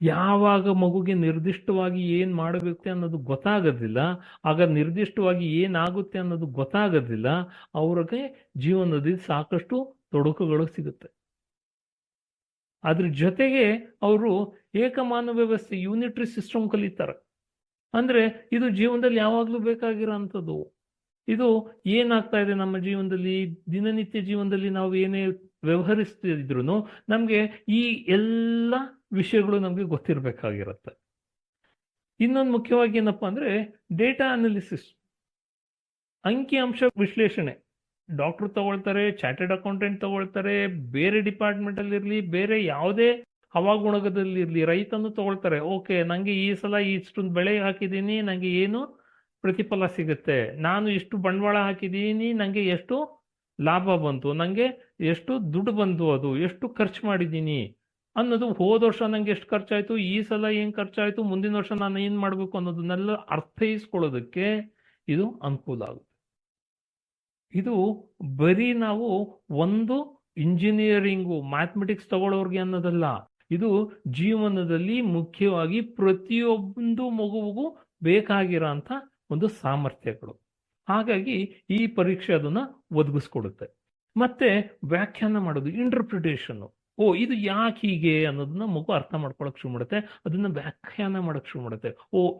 ಯಾವಾಗ ಮಗುಗೆ ನಿರ್ದಿಷ್ಟವಾಗಿ ಏನ್ ಮಾಡಬೇಕು ಅನ್ನೋದು ಗೊತ್ತಾಗೋದಿಲ್ಲ, ಆಗ ನಿರ್ದಿಷ್ಟವಾಗಿ ಏನಾಗುತ್ತೆ ಅನ್ನೋದು ಗೊತ್ತಾಗೋದಿಲ್ಲ, ಅವ್ರಿಗೆ ಜೀವನದಲ್ಲಿ ಸಾಕಷ್ಟು ತೊಡಕುಗಳು ಸಿಗುತ್ತೆ. ಅದ್ರ ಜೊತೆಗೆ ಅವರು ಏಕಮಾನ ವ್ಯವಸ್ಥೆ, ಯೂನಿಟ್ರಿ ಸಿಸ್ಟಮ್ ಕಲಿತಾರೆ. ಅಂದ್ರೆ ಇದು ಜೀವನದಲ್ಲಿ ಯಾವಾಗ್ಲೂ ಬೇಕಾಗಿರೋಂಥದ್ದು. ಇದು ಏನಾಗ್ತಾ ಇದೆ ನಮ್ಮ ಜೀವನದಲ್ಲಿ, ದಿನನಿತ್ಯ ಜೀವನದಲ್ಲಿ ನಾವು ಏನೇ ವ್ಯವಹರಿಸ್ತಿದ್ರು ನಮ್ಗೆ ಈ ಎಲ್ಲ ವಿಷಯಗಳು ನಮ್ಗೆ ಗೊತ್ತಿರಬೇಕಾಗಿರುತ್ತೆ. ಇನ್ನೊಂದು ಮುಖ್ಯವಾಗಿ ಏನಪ್ಪಾ ಅಂದ್ರೆ ಡೇಟಾ ಅನಾಲಿಸಿಸ್, ಅಂಕಿಅಂಶ ವಿಶ್ಲೇಷಣೆ. ಡಾಕ್ಟರ್ ತಗೊಳ್ತಾರೆ, ಚಾರ್ಟೆಡ್ ಅಕೌಂಟೆಂಟ್ ತಗೊಳ್ತಾರೆ, ಬೇರೆ ಡಿಪಾರ್ಟ್ಮೆಂಟ್ ಅಲ್ಲಿ ಇರ್ಲಿ, ಬೇರೆ ಯಾವುದೇ ಹವಾಗುಣದಲ್ಲಿ ಇರ್ಲಿ, ರೈತನು ತಗೊಳ್ತಾರೆ. ಓಕೆ, ನಂಗೆ ಈ ಸಲ ಇಷ್ಟೊಂದು ಬೆಳೆ ಹಾಕಿದ್ದೀನಿ, ನಂಗೆ ಏನು ಪ್ರತಿಫಲ ಸಿಗುತ್ತೆ, ನಾನು ಇಷ್ಟು ಬಂಡವಾಳ ಹಾಕಿದ್ದೀನಿ, ನಂಗೆ ಎಷ್ಟು ಲಾಭ ಬಂತು, ನಂಗೆ ಎಷ್ಟು ದುಡ್ಡು ಬಂತು, ಅದು ಎಷ್ಟು ಖರ್ಚು ಮಾಡಿದ್ದೀನಿ ಅನ್ನೋದು, ಹೋದ ವರ್ಷ ನಂಗೆ ಎಷ್ಟು ಖರ್ಚಾಯ್ತು, ಈ ಸಲ ಏನ್ ಖರ್ಚಾಯ್ತು, ಮುಂದಿನ ವರ್ಷ ನಾನು ಏನ್ ಮಾಡ್ಬೇಕು ಅನ್ನೋದನ್ನೆಲ್ಲ ಅರ್ಥೈಸ್ಕೊಳ್ಳೋದಕ್ಕೆ ಇದು ಅನುಕೂಲ ಆಗುತ್ತೆ. ಇದು ಬರೀ ನಾವು ಒಂದು ಇಂಜಿನಿಯರಿಂಗು ಮ್ಯಾಥಮೆಟಿಕ್ಸ್ ತಗೊಳ್ಳೋರ್ಗೆ ಅನ್ನೋದಲ್ಲ, ಇದು ಜೀವನದಲ್ಲಿ ಮುಖ್ಯವಾಗಿ ಪ್ರತಿಯೊಂದು ಮಗುವಿಗೂ ಬೇಕಾಗಿರೋಂಥ ಒಂದು ಸಾಮರ್ಥ್ಯಗಳು. ಹಾಗಾಗಿ ಈ ಪರೀಕ್ಷೆ ಅದನ್ನ ಒದಗಿಸ್ಕೊಡುತ್ತೆ. ಮತ್ತೆ ವ್ಯಾಖ್ಯಾನ ಮಾಡೋದು, ಇಂಟರ್ಪ್ರಿಟೇಷನ್. ಇದು ಯಾಕೆ ಹೀಗೆ ಅನ್ನೋದನ್ನ ಮಗು ಅರ್ಥ ಮಾಡ್ಕೊಳಕ್ ಶುರು ಮಾಡುತ್ತೆ, ಅದನ್ನ ವ್ಯಾಖ್ಯಾನ ಮಾಡಕ್ ಶುರು ಮಾಡುತ್ತೆ.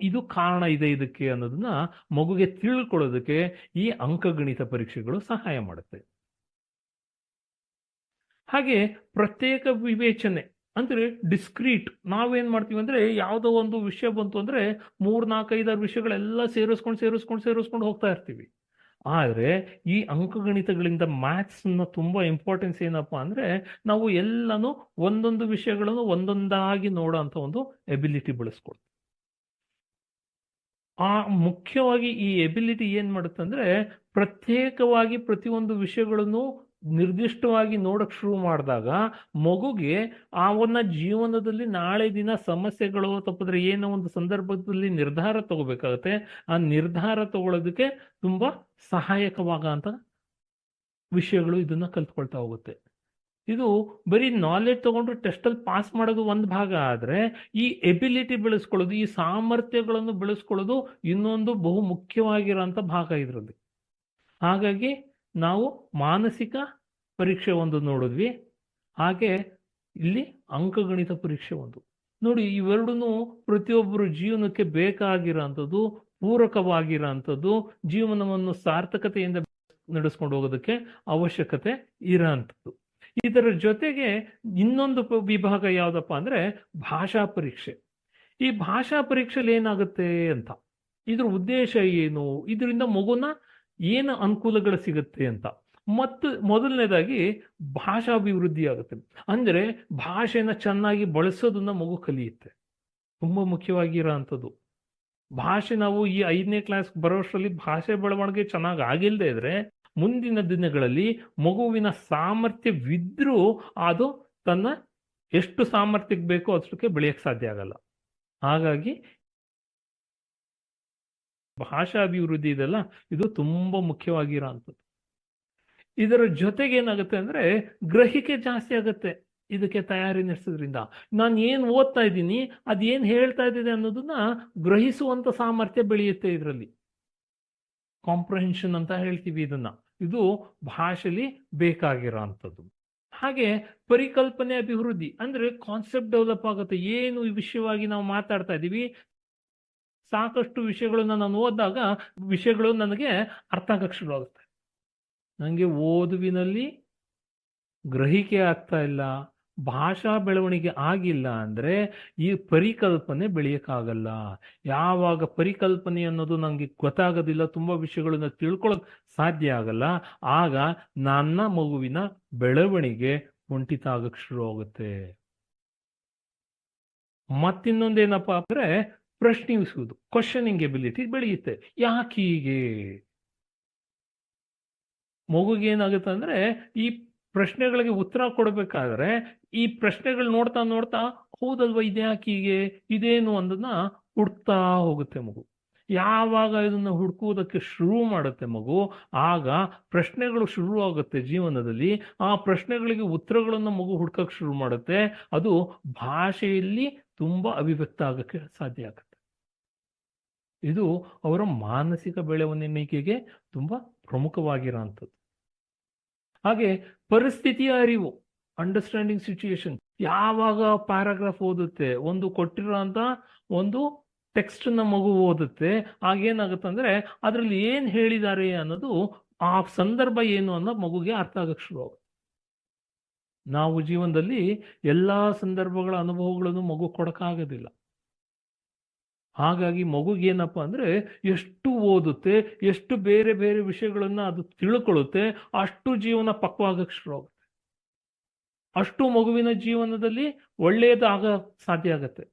ಇದು ಕಾರಣ ಇದೆ ಇದಕ್ಕೆ ಅನ್ನೋದನ್ನ ಮಗುಗೆ ತಿಳ್ಕೊಳ್ಳೋದಕ್ಕೆ ಈ ಅಂಕಗಣಿತ ಪರೀಕ್ಷೆಗಳು ಸಹಾಯ ಮಾಡುತ್ತೆ. ಹಾಗೆ ಪ್ರತ್ಯೇಕ ವಿವೇಚನೆ ಅಂದ್ರೆ ಡಿಸ್ಕ್ರೀಟ್. ನಾವೇನ್ ಮಾಡ್ತೀವಿ ಅಂದ್ರೆ ಯಾವುದೋ ಒಂದು ವಿಷಯ ಬಂತು ಅಂದ್ರೆ 3, 4, 5, 6 ವಿಷಯಗಳೆಲ್ಲ ಸೇರಿಸ್ಕೊಂಡು ಹೋಗ್ತಾ ಇರ್ತೀವಿ. ಆದ್ರೆ ಈ ಅಂಕಗಣಿತಗಳಿಂದ ಮ್ಯಾಥ್ಸ್ ನ ತುಂಬಾ ಇಂಪಾರ್ಟೆನ್ಸ್ ಏನಪ್ಪಾ ಅಂದ್ರೆ ನಾವು ಎಲ್ಲಾನು ಒಂದೊಂದು ವಿಷಯಗಳನ್ನು ಒಂದೊಂದಾಗಿ ನೋಡೋ ಅಂತ ಒಂದು ಎಬಿಲಿಟಿ ಬೆಳೆಸ್ಕೊಳ್ತೀವಿ. ಮುಖ್ಯವಾಗಿ ಈ ಎಬಿಲಿಟಿ ಏನ್ ಮಾಡುತ್ತಂದ್ರೆ ಪ್ರತ್ಯೇಕವಾಗಿ ಪ್ರತಿಯೊಂದು ವಿಷಯಗಳನ್ನು ನಿರ್ದಿಷ್ಟವಾಗಿ ನೋಡಕ್ ಶುರು ಮಾಡಿದಾಗ ಮಗುಗೆ ಅವನ ಜೀವನದಲ್ಲಿ ನಾಳೆ ದಿನ ಸಮಸ್ಯೆಗಳು ತಪ್ಪಿದ್ರೆ ಏನೋ ಒಂದು ಸಂದರ್ಭದಲ್ಲಿ ನಿರ್ಧಾರ ತಗೋಬೇಕಾಗತ್ತೆ. ಆ ನಿರ್ಧಾರ ತಗೊಳ್ಳೋದಕ್ಕೆ ತುಂಬಾ ಸಹಾಯಕವಾಗಂತ ವಿಷಯಗಳು ಇದನ್ನ ಕಲ್ತ್ಕೊಳ್ತಾ ಹೋಗುತ್ತೆ. ಇದು ಬರೀ ನಾಲೆಡ್ಜ್ ತಗೊಂಡು ಟೆಸ್ಟಲ್ಲಿ ಪಾಸ್ ಮಾಡೋದು ಒಂದು ಭಾಗ ಆದರೆ ಈ ಎಬಿಲಿಟಿ ಬೆಳೆಸ್ಕೊಳ್ಳೋದು, ಈ ಸಾಮರ್ಥ್ಯಗಳನ್ನು ಬೆಳೆಸ್ಕೊಳ್ಳೋದು ಇನ್ನೊಂದು ಬಹು ಮುಖ್ಯವಾಗಿರೋಂಥ ಭಾಗ ಇದರಲ್ಲಿ. ಹಾಗಾಗಿ ನಾವು ಮಾನಸಿಕ ಪರೀಕ್ಷೆ ಒಂದು ನೋಡಿದ್ವಿ, ಹಾಗೆ ಇಲ್ಲಿ ಅಂಕಗಣಿತ ಪರೀಕ್ಷೆ ಒಂದು ನೋಡಿ. ಇವೆರಡೂ ಪ್ರತಿಯೊಬ್ಬರು ಜೀವನಕ್ಕೆ ಬೇಕಾಗಿರೋಂಥದ್ದು, ಪೂರಕವಾಗಿರೋಂಥದ್ದು, ಜೀವನವನ್ನು ಸಾರ್ಥಕತೆಯಿಂದ ನಡೆಸ್ಕೊಂಡು ಹೋಗೋದಕ್ಕೆ ಅವಶ್ಯಕತೆ ಇರೋಂಥದ್ದು. ಇದರ ಜೊತೆಗೆ ಇನ್ನೊಂದು ವಿಭಾಗ ಯಾವುದಪ್ಪ ಅಂದರೆ ಭಾಷಾ ಪರೀಕ್ಷೆ. ಈ ಭಾಷಾ ಪರೀಕ್ಷೆಯಲ್ಲಿ ಏನಾಗುತ್ತೆ ಅಂತ, ಇದ್ರ ಉದ್ದೇಶ ಏನು, ಇದರಿಂದ ಮಗುನ ಏನು ಅನುಕೂಲಗಳು ಸಿಗುತ್ತೆ ಅಂತ. ಮತ್ತು ಮೊದಲನೇದಾಗಿ ಭಾಷಾಭಿವೃದ್ಧಿ ಆಗುತ್ತೆ. ಅಂದರೆ ಭಾಷೆನ ಚೆನ್ನಾಗಿ ಬಳಸೋದನ್ನ ಮಗು ಕಲಿಯುತ್ತೆ. ತುಂಬ ಮುಖ್ಯವಾಗಿರೋ ಅಂಥದ್ದು ಭಾಷೆ. ನಾವು ಈ 5ನೇ ಕ್ಲಾಸ್ ಬರೋಷ್ಟರಲ್ಲಿ ಭಾಷೆ ಬೆಳವಣಿಗೆ ಚೆನ್ನಾಗಿ ಆಗಿಲ್ಲದೆ ಇದ್ರೆ ಮುಂದಿನ ದಿನಗಳಲ್ಲಿ ಮಗುವಿನ ಸಾಮರ್ಥ್ಯವಿದ್ರೂ ಅದು ತನ್ನ ಎಷ್ಟು ಸಾಮರ್ಥ್ಯಕ್ಕೆ ಬೇಕೋ ಅಷ್ಟಕ್ಕೆ ಬೆಳೆಯಕ್ಕೆ ಸಾಧ್ಯ ಆಗಲ್ಲ. ಹಾಗಾಗಿ ಭಾಷಾ ಅಭಿವೃದ್ಧಿ ಇದೆಲ್ಲ ಇದು ತುಂಬ ಮುಖ್ಯವಾಗಿರೋ ಅಂಥದ್ದು. ಇದರ ಜೊತೆಗೆ ಏನಾಗುತ್ತೆ ಅಂದರೆ ಗ್ರಹಿಕೆ ಜಾಸ್ತಿ ಆಗುತ್ತೆ ಇದಕ್ಕೆ ತಯಾರಿ ನಡೆಸೋದ್ರಿಂದ. ನಾನು ಏನು ಓದ್ತಾ ಇದ್ದೀನಿ ಅದೇನು ಹೇಳ್ತಾ ಇದ್ದಿದೆ ಅನ್ನೋದನ್ನ ಗ್ರಹಿಸುವಂಥ ಸಾಮರ್ಥ್ಯ ಬೆಳೆಯುತ್ತೆ ಇದರಲ್ಲಿ. ಕಾಂಪ್ರಹೆನ್ಷನ್ ಅಂತ ಹೇಳ್ತೀವಿ ಇದನ್ನ. ಇದು ಭಾಷೆಯಲ್ಲಿ ಬೇಕಾಗಿರೋ ಅಂಥದ್ದು. ಹಾಗೆ ಪರಿಕಲ್ಪನೆ ಅಭಿವೃದ್ಧಿ ಅಂದರೆ ಕಾನ್ಸೆಪ್ಟ್ ಡೆವಲಪ್ ಆಗುತ್ತೆ. ಏನು ಈ ವಿಷಯವಾಗಿ ನಾವು ಮಾತಾಡ್ತಾ ಇದ್ದೀವಿ, ಸಾಕಷ್ಟು ವಿಷಯಗಳನ್ನ ನಾನು ಓದಿದಾಗ ವಿಷಯಗಳು ನನಗೆ ಅರ್ಥ ಆಗಕ್ಕೆ ಶುರು ಆಗುತ್ತೆ. ನನಗೆ ಓದುವಿನಲ್ಲಿ ಗ್ರಹಿಕೆ ಆಗ್ತಾ ಇಲ್ಲ, ಭಾಷಾ ಬೆಳವಣಿಗೆ ಆಗಿಲ್ಲ ಅಂದರೆ ಈ ಪರಿಕಲ್ಪನೆ ಬೆಳೆಯೋಕ್ಕಾಗಲ್ಲ. ಯಾವಾಗ ಪರಿಕಲ್ಪನೆ ಅನ್ನೋದು ನನಗೆ ಗೊತ್ತಾಗೋದಿಲ್ಲ, ತುಂಬ ವಿಷಯಗಳನ್ನ ತಿಳ್ಕೊಳ್ಳೋಕೆ ಸಾಧ್ಯ ಆಗಲ್ಲ, ಆಗ ನನ್ನ ಮಗುವಿನ ಬೆಳವಣಿಗೆ ಕುಂಠಿತ ಆಗಕ್ಕೆ ಶುರು ಆಗುತ್ತೆ. ಮತ್ತಿನ್ನೊಂದೇನಪ್ಪ ಅಂದರೆ ಪ್ರಶ್ನಿಸುವುದು, ಕ್ವಶನಿಂಗ್ ಎಬಿಲಿಟಿ ಬೆಳೆಯುತ್ತೆ. ಯಾಕೆ ಹೀಗೆ? ಮಗುಗೇನಾಗುತ್ತೆ ಅಂದರೆ ಈ ಪ್ರಶ್ನೆಗಳಿಗೆ ಉತ್ತರ ಕೊಡಬೇಕಾದ್ರೆ ಈ ಪ್ರಶ್ನೆಗಳು ನೋಡ್ತಾ ನೋಡ್ತಾ ಹೌದಲ್ವಾ ಇದ್ಯಾಕೆ ಹೀಗೆ, ಇದೇನು ಅನ್ನೋದನ್ನ ಹುಡ್ತಾ ಹೋಗುತ್ತೆ ಮಗು. ಯಾವಾಗ ಇದನ್ನ ಹುಡುಕುವುದಕ್ಕೆ ಶುರು ಮಾಡುತ್ತೆ ಮಗು, ಆಗ ಪ್ರಶ್ನೆಗಳು ಶುರು ಆಗುತ್ತೆ ಜೀವನದಲ್ಲಿ. ಆ ಪ್ರಶ್ನೆಗಳಿಗೆ ಉತ್ತರಗಳನ್ನು ಮಗು ಹುಡ್ಕಕ್ಕೆ ಶುರು ಮಾಡುತ್ತೆ. ಅದು ಭಾಷೆಯಲ್ಲಿ ತುಂಬ ಅಭಿವ್ಯಕ್ತ ಆಗಕ್ಕೆ ಸಾಧ್ಯ ಆಗುತ್ತೆ. ಇದು ಅವರ ಮಾನಸಿಕ ಬೆಳವಣಿಗೆಗೆ ತುಂಬ ಪ್ರಮುಖವಾಗಿರೋಂಥದ್ದು. ಹಾಗೆ ಪರಿಸ್ಥಿತಿಯ ಅರಿವು, ಅಂಡರ್ಸ್ಟ್ಯಾಂಡಿಂಗ್ ಸಿಚುಯೇಷನ್. ಯಾವಾಗ ಪ್ಯಾರಾಗ್ರಾಫ್ ಓದುತ್ತೆ, ಒಂದು ಕೊಟ್ಟಿರೋಂಥ ಒಂದು ಟೆಕ್ಸ್ಟ್ನ ಮಗು ಓದುತ್ತೆ, ಆಗೇನಾಗುತ್ತೆ ಅಂದರೆ ಅದರಲ್ಲಿ ಏನು ಹೇಳಿದ್ದಾರೆ ಅನ್ನೋದು, ಆ ಸಂದರ್ಭ ಏನು ಅನ್ನೋ ಮಗುಗೆ ಅರ್ಥ ಆಗಕ್ಕೆ ಶುರು ಆಗುತ್ತೆ. ನಾವು ಜೀವನದಲ್ಲಿ ಎಲ್ಲ ಸಂದರ್ಭಗಳ ಅನುಭವಗಳನ್ನು ಮಗು ಕೊಡೋಕ್ಕಾಗೋದಿಲ್ಲ. ಹಾಗಾಗಿ ಮಗುಗೇನಪ್ಪ ಅಂದರೆ ಎಷ್ಟು ಓದುತ್ತೆ, ಎಷ್ಟು ಬೇರೆ ಬೇರೆ ವಿಷಯಗಳನ್ನು ಅದು ತಿಳ್ಕೊಳ್ಳುತ್ತೆ, ಅಷ್ಟು ಜೀವನ ಪಕ್ವಾಗಕ್ಕೆ ಶುರು ಆಗುತ್ತೆ. ಅಷ್ಟು ಮಗುವಿನ ಜೀವನದಲ್ಲಿ ಒಳ್ಳೆಯದಾಗ ಸಾಧ್ಯ ಆಗತ್ತೆ.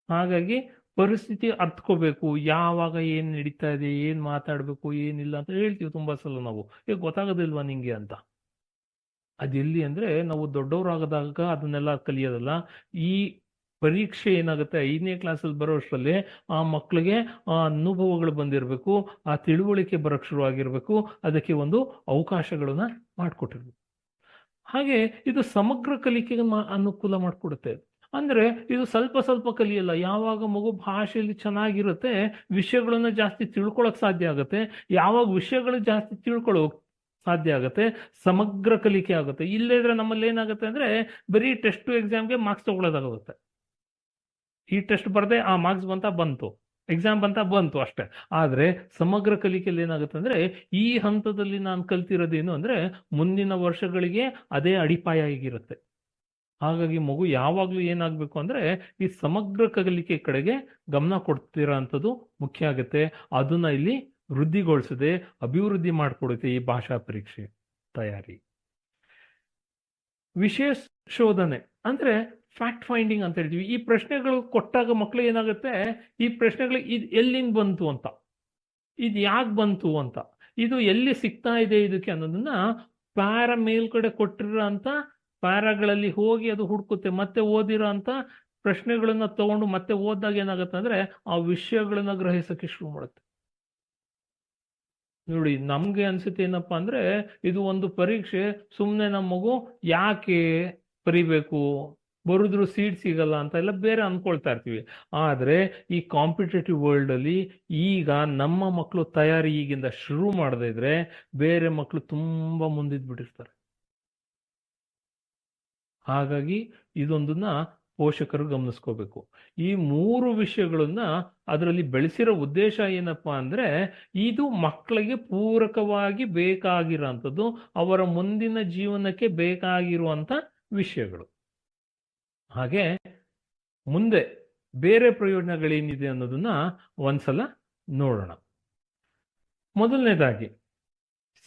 ಹಾಗಾಗಿ ಪರಿಸ್ಥಿತಿ ಅರ್ಥಕೋಬೇಕು, ಯಾವಾಗ ಏನು ನಡೀತಾ ಇದೆ, ಏನು ಮಾತಾಡಬೇಕು, ಏನಿಲ್ಲ ಅಂತ ಹೇಳ್ತೀವಿ ತುಂಬ ಸಲ ನಾವು. ಈಗ ಗೊತ್ತಾಗೋದಿಲ್ವಾ ನಿಂಗೆ ಅಂತ. ಅದೆಲ್ಲಿ ಅಂದರೆ ನಾವು ದೊಡ್ಡವರಾಗದಾಗ ಅದನ್ನೆಲ್ಲ ಕಲಿಯೋದಲ್ಲ. ಈ ಪರೀಕ್ಷೆ ಏನಾಗುತ್ತೆ 5ನೇ ಕ್ಲಾಸಲ್ಲಿ ಬರೋ ಅಷ್ಟರಲ್ಲಿ ಆ ಮಕ್ಕಳಿಗೆ ಆ ಅನುಭವಗಳು ಬಂದಿರಬೇಕು, ಆ ತಿಳುವಳಿಕೆ ಬರೋಕ್ಕೆ ಶುರು ಆಗಿರಬೇಕು, ಅದಕ್ಕೆ ಒಂದು ಅವಕಾಶಗಳನ್ನ ಮಾಡಿಕೊಟ್ಟಿರ್ಬೇಕು. ಹಾಗೆ ಇದು ಸಮಗ್ರ ಕಲಿಕೆಗೆ ಅನುಕೂಲ ಮಾಡಿಕೊಡುತ್ತೆ. ಅಂದರೆ ಇದು ಸ್ವಲ್ಪ ಸ್ವಲ್ಪ ಕಲಿಯಲ್ಲ. ಯಾವಾಗ ಮಗು ಭಾಷೆಯಲ್ಲಿ ಚೆನ್ನಾಗಿರುತ್ತೆ, ವಿಷಯಗಳನ್ನ ಜಾಸ್ತಿ ತಿಳ್ಕೊಳಕ್ ಸಾಧ್ಯ ಆಗುತ್ತೆ. ಯಾವಾಗ ವಿಷಯಗಳು ಜಾಸ್ತಿ ತಿಳ್ಕೊಳ್ಳೋಕೆ ಸಾಧ್ಯ ಆಗುತ್ತೆ, ಸಮಗ್ರ ಕಲಿಕೆ ಆಗುತ್ತೆ. ಇಲ್ಲದ್ರೆ ನಮ್ಮಲ್ಲಿ ಏನಾಗುತ್ತೆ ಅಂದರೆ ಬರೀ ಟೆಸ್ಟ್ ಎಕ್ಸಾಮ್ಗೆ ಮಾರ್ಕ್ಸ್ ತಗೊಳ್ಳೋದಾಗುತ್ತೆ. ಈ ಟೆಸ್ಟ್ ಬರದೆ ಆ ಮಾರ್ಕ್ಸ್ ಬಂತು, ಎಕ್ಸಾಮ್ ಬಂತು ಅಷ್ಟೇ. ಆದರೆ ಸಮಗ್ರ ಕಲಿಕೆಯಲ್ಲಿ ಏನಾಗುತ್ತೆ ಅಂದರೆ ಈ ಹಂತದಲ್ಲಿ ನಾನು ಕಲ್ತಿರೋದೇನು ಅಂದರೆ ಮುಂದಿನ ವರ್ಷಗಳಿಗೆ ಅದೇ ಅಡಿಪಾಯ ಆಗಿರುತ್ತೆ. ಹಾಗಾಗಿ ಮಗು ಯಾವಾಗಲೂ ಏನಾಗಬೇಕು ಅಂದರೆ ಈ ಸಮಗ್ರ ಕಲಿಕೆ ಕಡೆಗೆ ಗಮನ ಕೊಡ್ತಿರೋ ಅಂಥದ್ದು ಮುಖ್ಯ ಆಗುತ್ತೆ. ಅದನ್ನ ಇಲ್ಲಿ ವೃದ್ಧಿಗೊಳಿಸದೆ ಅಭಿವೃದ್ಧಿ ಮಾಡಿಕೊಡುತ್ತೆ ಈ ಭಾಷಾ ಪರೀಕ್ಷೆ ತಯಾರಿ. ವಿಷಯ ಶೋಧನೆ ಅಂದರೆ ಫ್ಯಾಕ್ಟ್ ಫೈಂಡಿಂಗ್ ಅಂತ ಹೇಳ್ತೀವಿ. ಈ ಪ್ರಶ್ನೆಗಳು ಕೊಟ್ಟಾಗ ಮಕ್ಕಳು ಏನಾಗುತ್ತೆ, ಈ ಪ್ರಶ್ನೆಗಳು ಇದು ಎಲ್ಲಿಂದ ಬಂತು ಅಂತ, ಇದು ಯಾಕೆ ಬಂತು ಅಂತ, ಇದು ಎಲ್ಲಿ ಸಿಗ್ತಾ ಇದೆ ಇದಕ್ಕೆ ಅನ್ನೋದನ್ನ ಪ್ಯಾರಾ ಮೇಲ್ಗಡೆ ಕೊಟ್ಟಿರೋ ಅಂತ ಪ್ಯಾರಾಗಳಲ್ಲಿ ಹೋಗಿ ಅದು ಹುಡುಕುತ್ತೆ. ಮತ್ತೆ ಓದಿರೋ ಅಂತ ಪ್ರಶ್ನೆಗಳನ್ನ ತಗೊಂಡು ಮತ್ತೆ ಓದಿದಾಗ ಏನಾಗುತ್ತೆ ಅಂದ್ರೆ ಆ ವಿಷಯಗಳನ್ನ ಗ್ರಹಿಸಕ್ಕೆ ಶುರು ಮಾಡುತ್ತೆ. ನೋಡಿ ನಮ್ಗೆ ಅನ್ಸುತ್ತೆ ಏನಪ್ಪಾ ಅಂದ್ರೆ ಇದು ಒಂದು ಪರೀಕ್ಷೆ, ಸುಮ್ನೆ ನಮ್ಮ ಮಗು ಯಾಕೆ ಬರಿಬೇಕು, ಬರೆದ್ರು ಸೀಟ್ ಸಿಗಲ್ಲ ಅಂತ ಎಲ್ಲ ಬೇರೆ ಅನ್ಕೊಳ್ತಾ ಇರ್ತೀವಿ. ಆದ್ರೆ ಈ ಕಾಂಪಿಟೇಟಿವ್ ವರ್ಲ್ಡ್ ಅಲ್ಲಿ ಈಗ ನಮ್ಮ ಮಕ್ಕಳು ತಯಾರಿ ಈಗಿಂದ ಶುರು ಮಾಡದೇ ಇದ್ರೆ ಬೇರೆ ಮಕ್ಕಳು ತುಂಬಾ ಮುಂದಿದ್ಬಿಟ್ಟಿರ್ತಾರೆ. ಹಾಗಾಗಿ ಇದೊಂದನ್ನ ಪೋಷಕರು ಗಮನಿಸ್ಕೋಬೇಕು. ಈ 3 ವಿಷಯಗಳನ್ನ ಅದರಲ್ಲಿ ಬೆಳೆಸಿರೋ ಉದ್ದೇಶ ಏನಪ್ಪಾ ಅಂದ್ರೆ ಇದು ಮಕ್ಕಳಿಗೆ ಪೂರಕವಾಗಿ ಬೇಕಾಗಿರೋಂಥದ್ದು, ಅವರ ಮುಂದಿನ ಜೀವನಕ್ಕೆ ಬೇಕಾಗಿರುವಂತ ವಿಷಯಗಳು. ಹಾಗೆ ಮುಂದೆ ಬೇರೆ ಪ್ರಯೋಜನಗಳೇನಿದೆ ಅನ್ನೋದನ್ನ ಒಂದ್ಸಲ ನೋಡೋಣ. ಮೊದಲನೇದಾಗಿ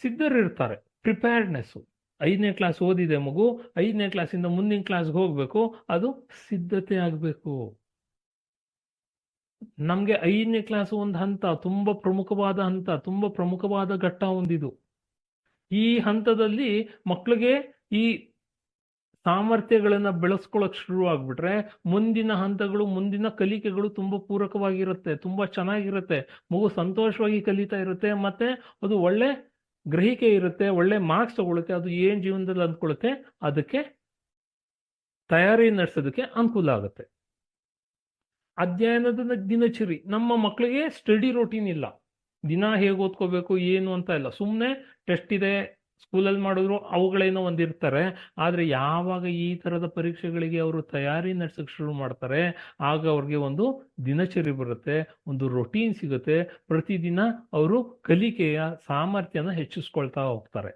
ಸಿದ್ಧರಿರ್ತಾರೆ, ಪ್ರಿಪೇರ್ಡ್ನೆಸ್. 5ನೇ ಕ್ಲಾಸ್ ಓದಿದೆ ಮಗು, 5ನೇ ಕ್ಲಾಸಿಂದ ಮುಂದಿನ ಕ್ಲಾಸ್ಗೆ ಹೋಗ್ಬೇಕು, ಅದು ಸಿದ್ಧತೆ ಆಗಬೇಕು. ನಮ್ಗೆ 5ನೇ ಕ್ಲಾಸ್ ಒಂದು ಹಂತ, ತುಂಬಾ ಪ್ರಮುಖವಾದ ಹಂತ, ತುಂಬಾ ಪ್ರಮುಖವಾದ ಘಟ್ಟ ಒಂದಿದು. ಈ ಹಂತದಲ್ಲಿ ಮಕ್ಕಳಿಗೆ ಈ ಸಾಮರ್ಥ್ಯಗಳನ್ನ ಬೆಳೆಸ್ಕೊಳಕ್ ಶುರು ಆಗ್ಬಿಟ್ರೆ ಮುಂದಿನ ಹಂತಗಳು, ಮುಂದಿನ ಕಲಿಕೆಗಳು ತುಂಬಾ ಪೂರಕವಾಗಿರುತ್ತೆ, ತುಂಬಾ ಚೆನ್ನಾಗಿರುತ್ತೆ. ಮಗು ಸಂತೋಷವಾಗಿ ಕಲಿತಾ ಇರುತ್ತೆ, ಮತ್ತೆ ಅದು ಒಳ್ಳೆ ಗ್ರಹಿಕೆ ಇರುತ್ತೆ, ಒಳ್ಳೆ ಮಾರ್ಕ್ಸ್ ತಗೊಳುತ್ತೆ. ಅದು ಏನ್ ಜೀವನದಲ್ಲಿ ಅಂದ್ಕೊಳ್ಳುತ್ತೆ ಅದಕ್ಕೆ ತಯಾರಿ ನಡೆಸೋದಕ್ಕೆ ಅನುಕೂಲ ಆಗುತ್ತೆ. ಅಧ್ಯಯನದ ದಿನಚರಿ, ನಮ್ಮ ಮಕ್ಕಳಿಗೆ ಸ್ಟಡಿ ರೂಟೀನ್ ಇಲ್ಲ. ದಿನ ಹೇಗೆ ಓದ್ಕೋಬೇಕು ಏನು ಅಂತ ಇಲ್ಲ, ಸುಮ್ಮನೆ ಟೆಸ್ಟ್ ಇದೆ ಸ್ಕೂಲಲ್ಲಿ ಮಾಡಿದ್ರು ಅವುಗಳೇನೋ ಒಂದಿರ್ತಾರೆ. ಆದ್ರೆ ಯಾವಾಗ ಈ ತರದ ಪರೀಕ್ಷೆಗಳಿಗೆ ಅವರು ತಯಾರಿ ನಡೆಸಕ್ ಶುರು ಮಾಡ್ತಾರೆ ಆಗ ಅವ್ರಿಗೆ ಒಂದು ದಿನಚರಿ ಬರುತ್ತೆ, ಒಂದು ರೊಟೀನ್ ಸಿಗುತ್ತೆ. ಪ್ರತಿದಿನ ಅವರು ಕಲಿಕೆಯ ಸಾಮರ್ಥ್ಯನ ಹೆಚ್ಚಿಸ್ಕೊಳ್ತಾ ಹೋಗ್ತಾರೆ.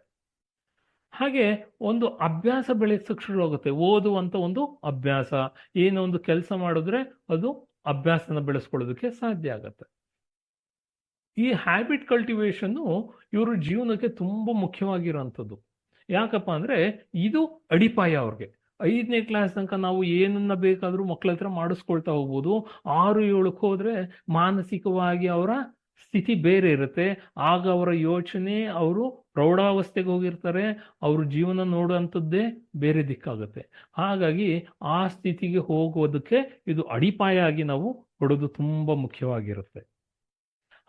ಹಾಗೆ ಒಂದು ಅಭ್ಯಾಸ ಬೆಳೆಸಕ್ ಶುರು ಆಗುತ್ತೆ, ಓದುವಂತ ಒಂದು ಅಭ್ಯಾಸ. ಏನೋ ಒಂದು ಕೆಲಸ ಮಾಡಿದ್ರೆ ಅದು ಅಭ್ಯಾಸನ ಬೆಳೆಸ್ಕೊಳ್ಳೋದಕ್ಕೆ ಸಾಧ್ಯ ಆಗತ್ತೆ. ಈ ಹ್ಯಾಬಿಟ್ ಕಲ್ಟಿವೇಶನ್ ಇವರು ಜೀವನಕ್ಕೆ ತುಂಬಾ ಮುಖ್ಯವಾಗಿರೋಂಥದ್ದು. ಯಾಕಪ್ಪ ಅಂದ್ರೆ ಇದು ಅಡಿಪಾಯ ಅವ್ರಿಗೆ. 5ನೇ ಕ್ಲಾಸ್ ತನಕ ನಾವು ಏನನ್ನ ಬೇಕಾದ್ರೂ ಮಕ್ಕಳ ಹತ್ರ ಮಾಡಿಸ್ಕೊಳ್ತಾ ಹೋಗ್ಬೋದು. 6-7ಕ್ಕೆ ಹೋದ್ರೆ ಮಾನಸಿಕವಾಗಿ ಅವರ ಸ್ಥಿತಿ ಬೇರೆ ಇರುತ್ತೆ. ಆಗ ಅವರ ಯೋಚನೆ, ಅವರು ಪ್ರೌಢಾವಸ್ಥೆಗೆ ಹೋಗಿರ್ತಾರೆ, ಅವ್ರ ಜೀವನ ನೋಡುವಂಥದ್ದೇ ಬೇರೆ ದಿಕ್ಕಾಗುತ್ತೆ. ಹಾಗಾಗಿ ಆ ಸ್ಥಿತಿಗೆ ಹೋಗೋದಕ್ಕೆ ಇದು ಅಡಿಪಾಯ ಆಗಿ ನಾವು ಕೊಡೋದು ತುಂಬಾ ಮುಖ್ಯವಾಗಿರುತ್ತೆ.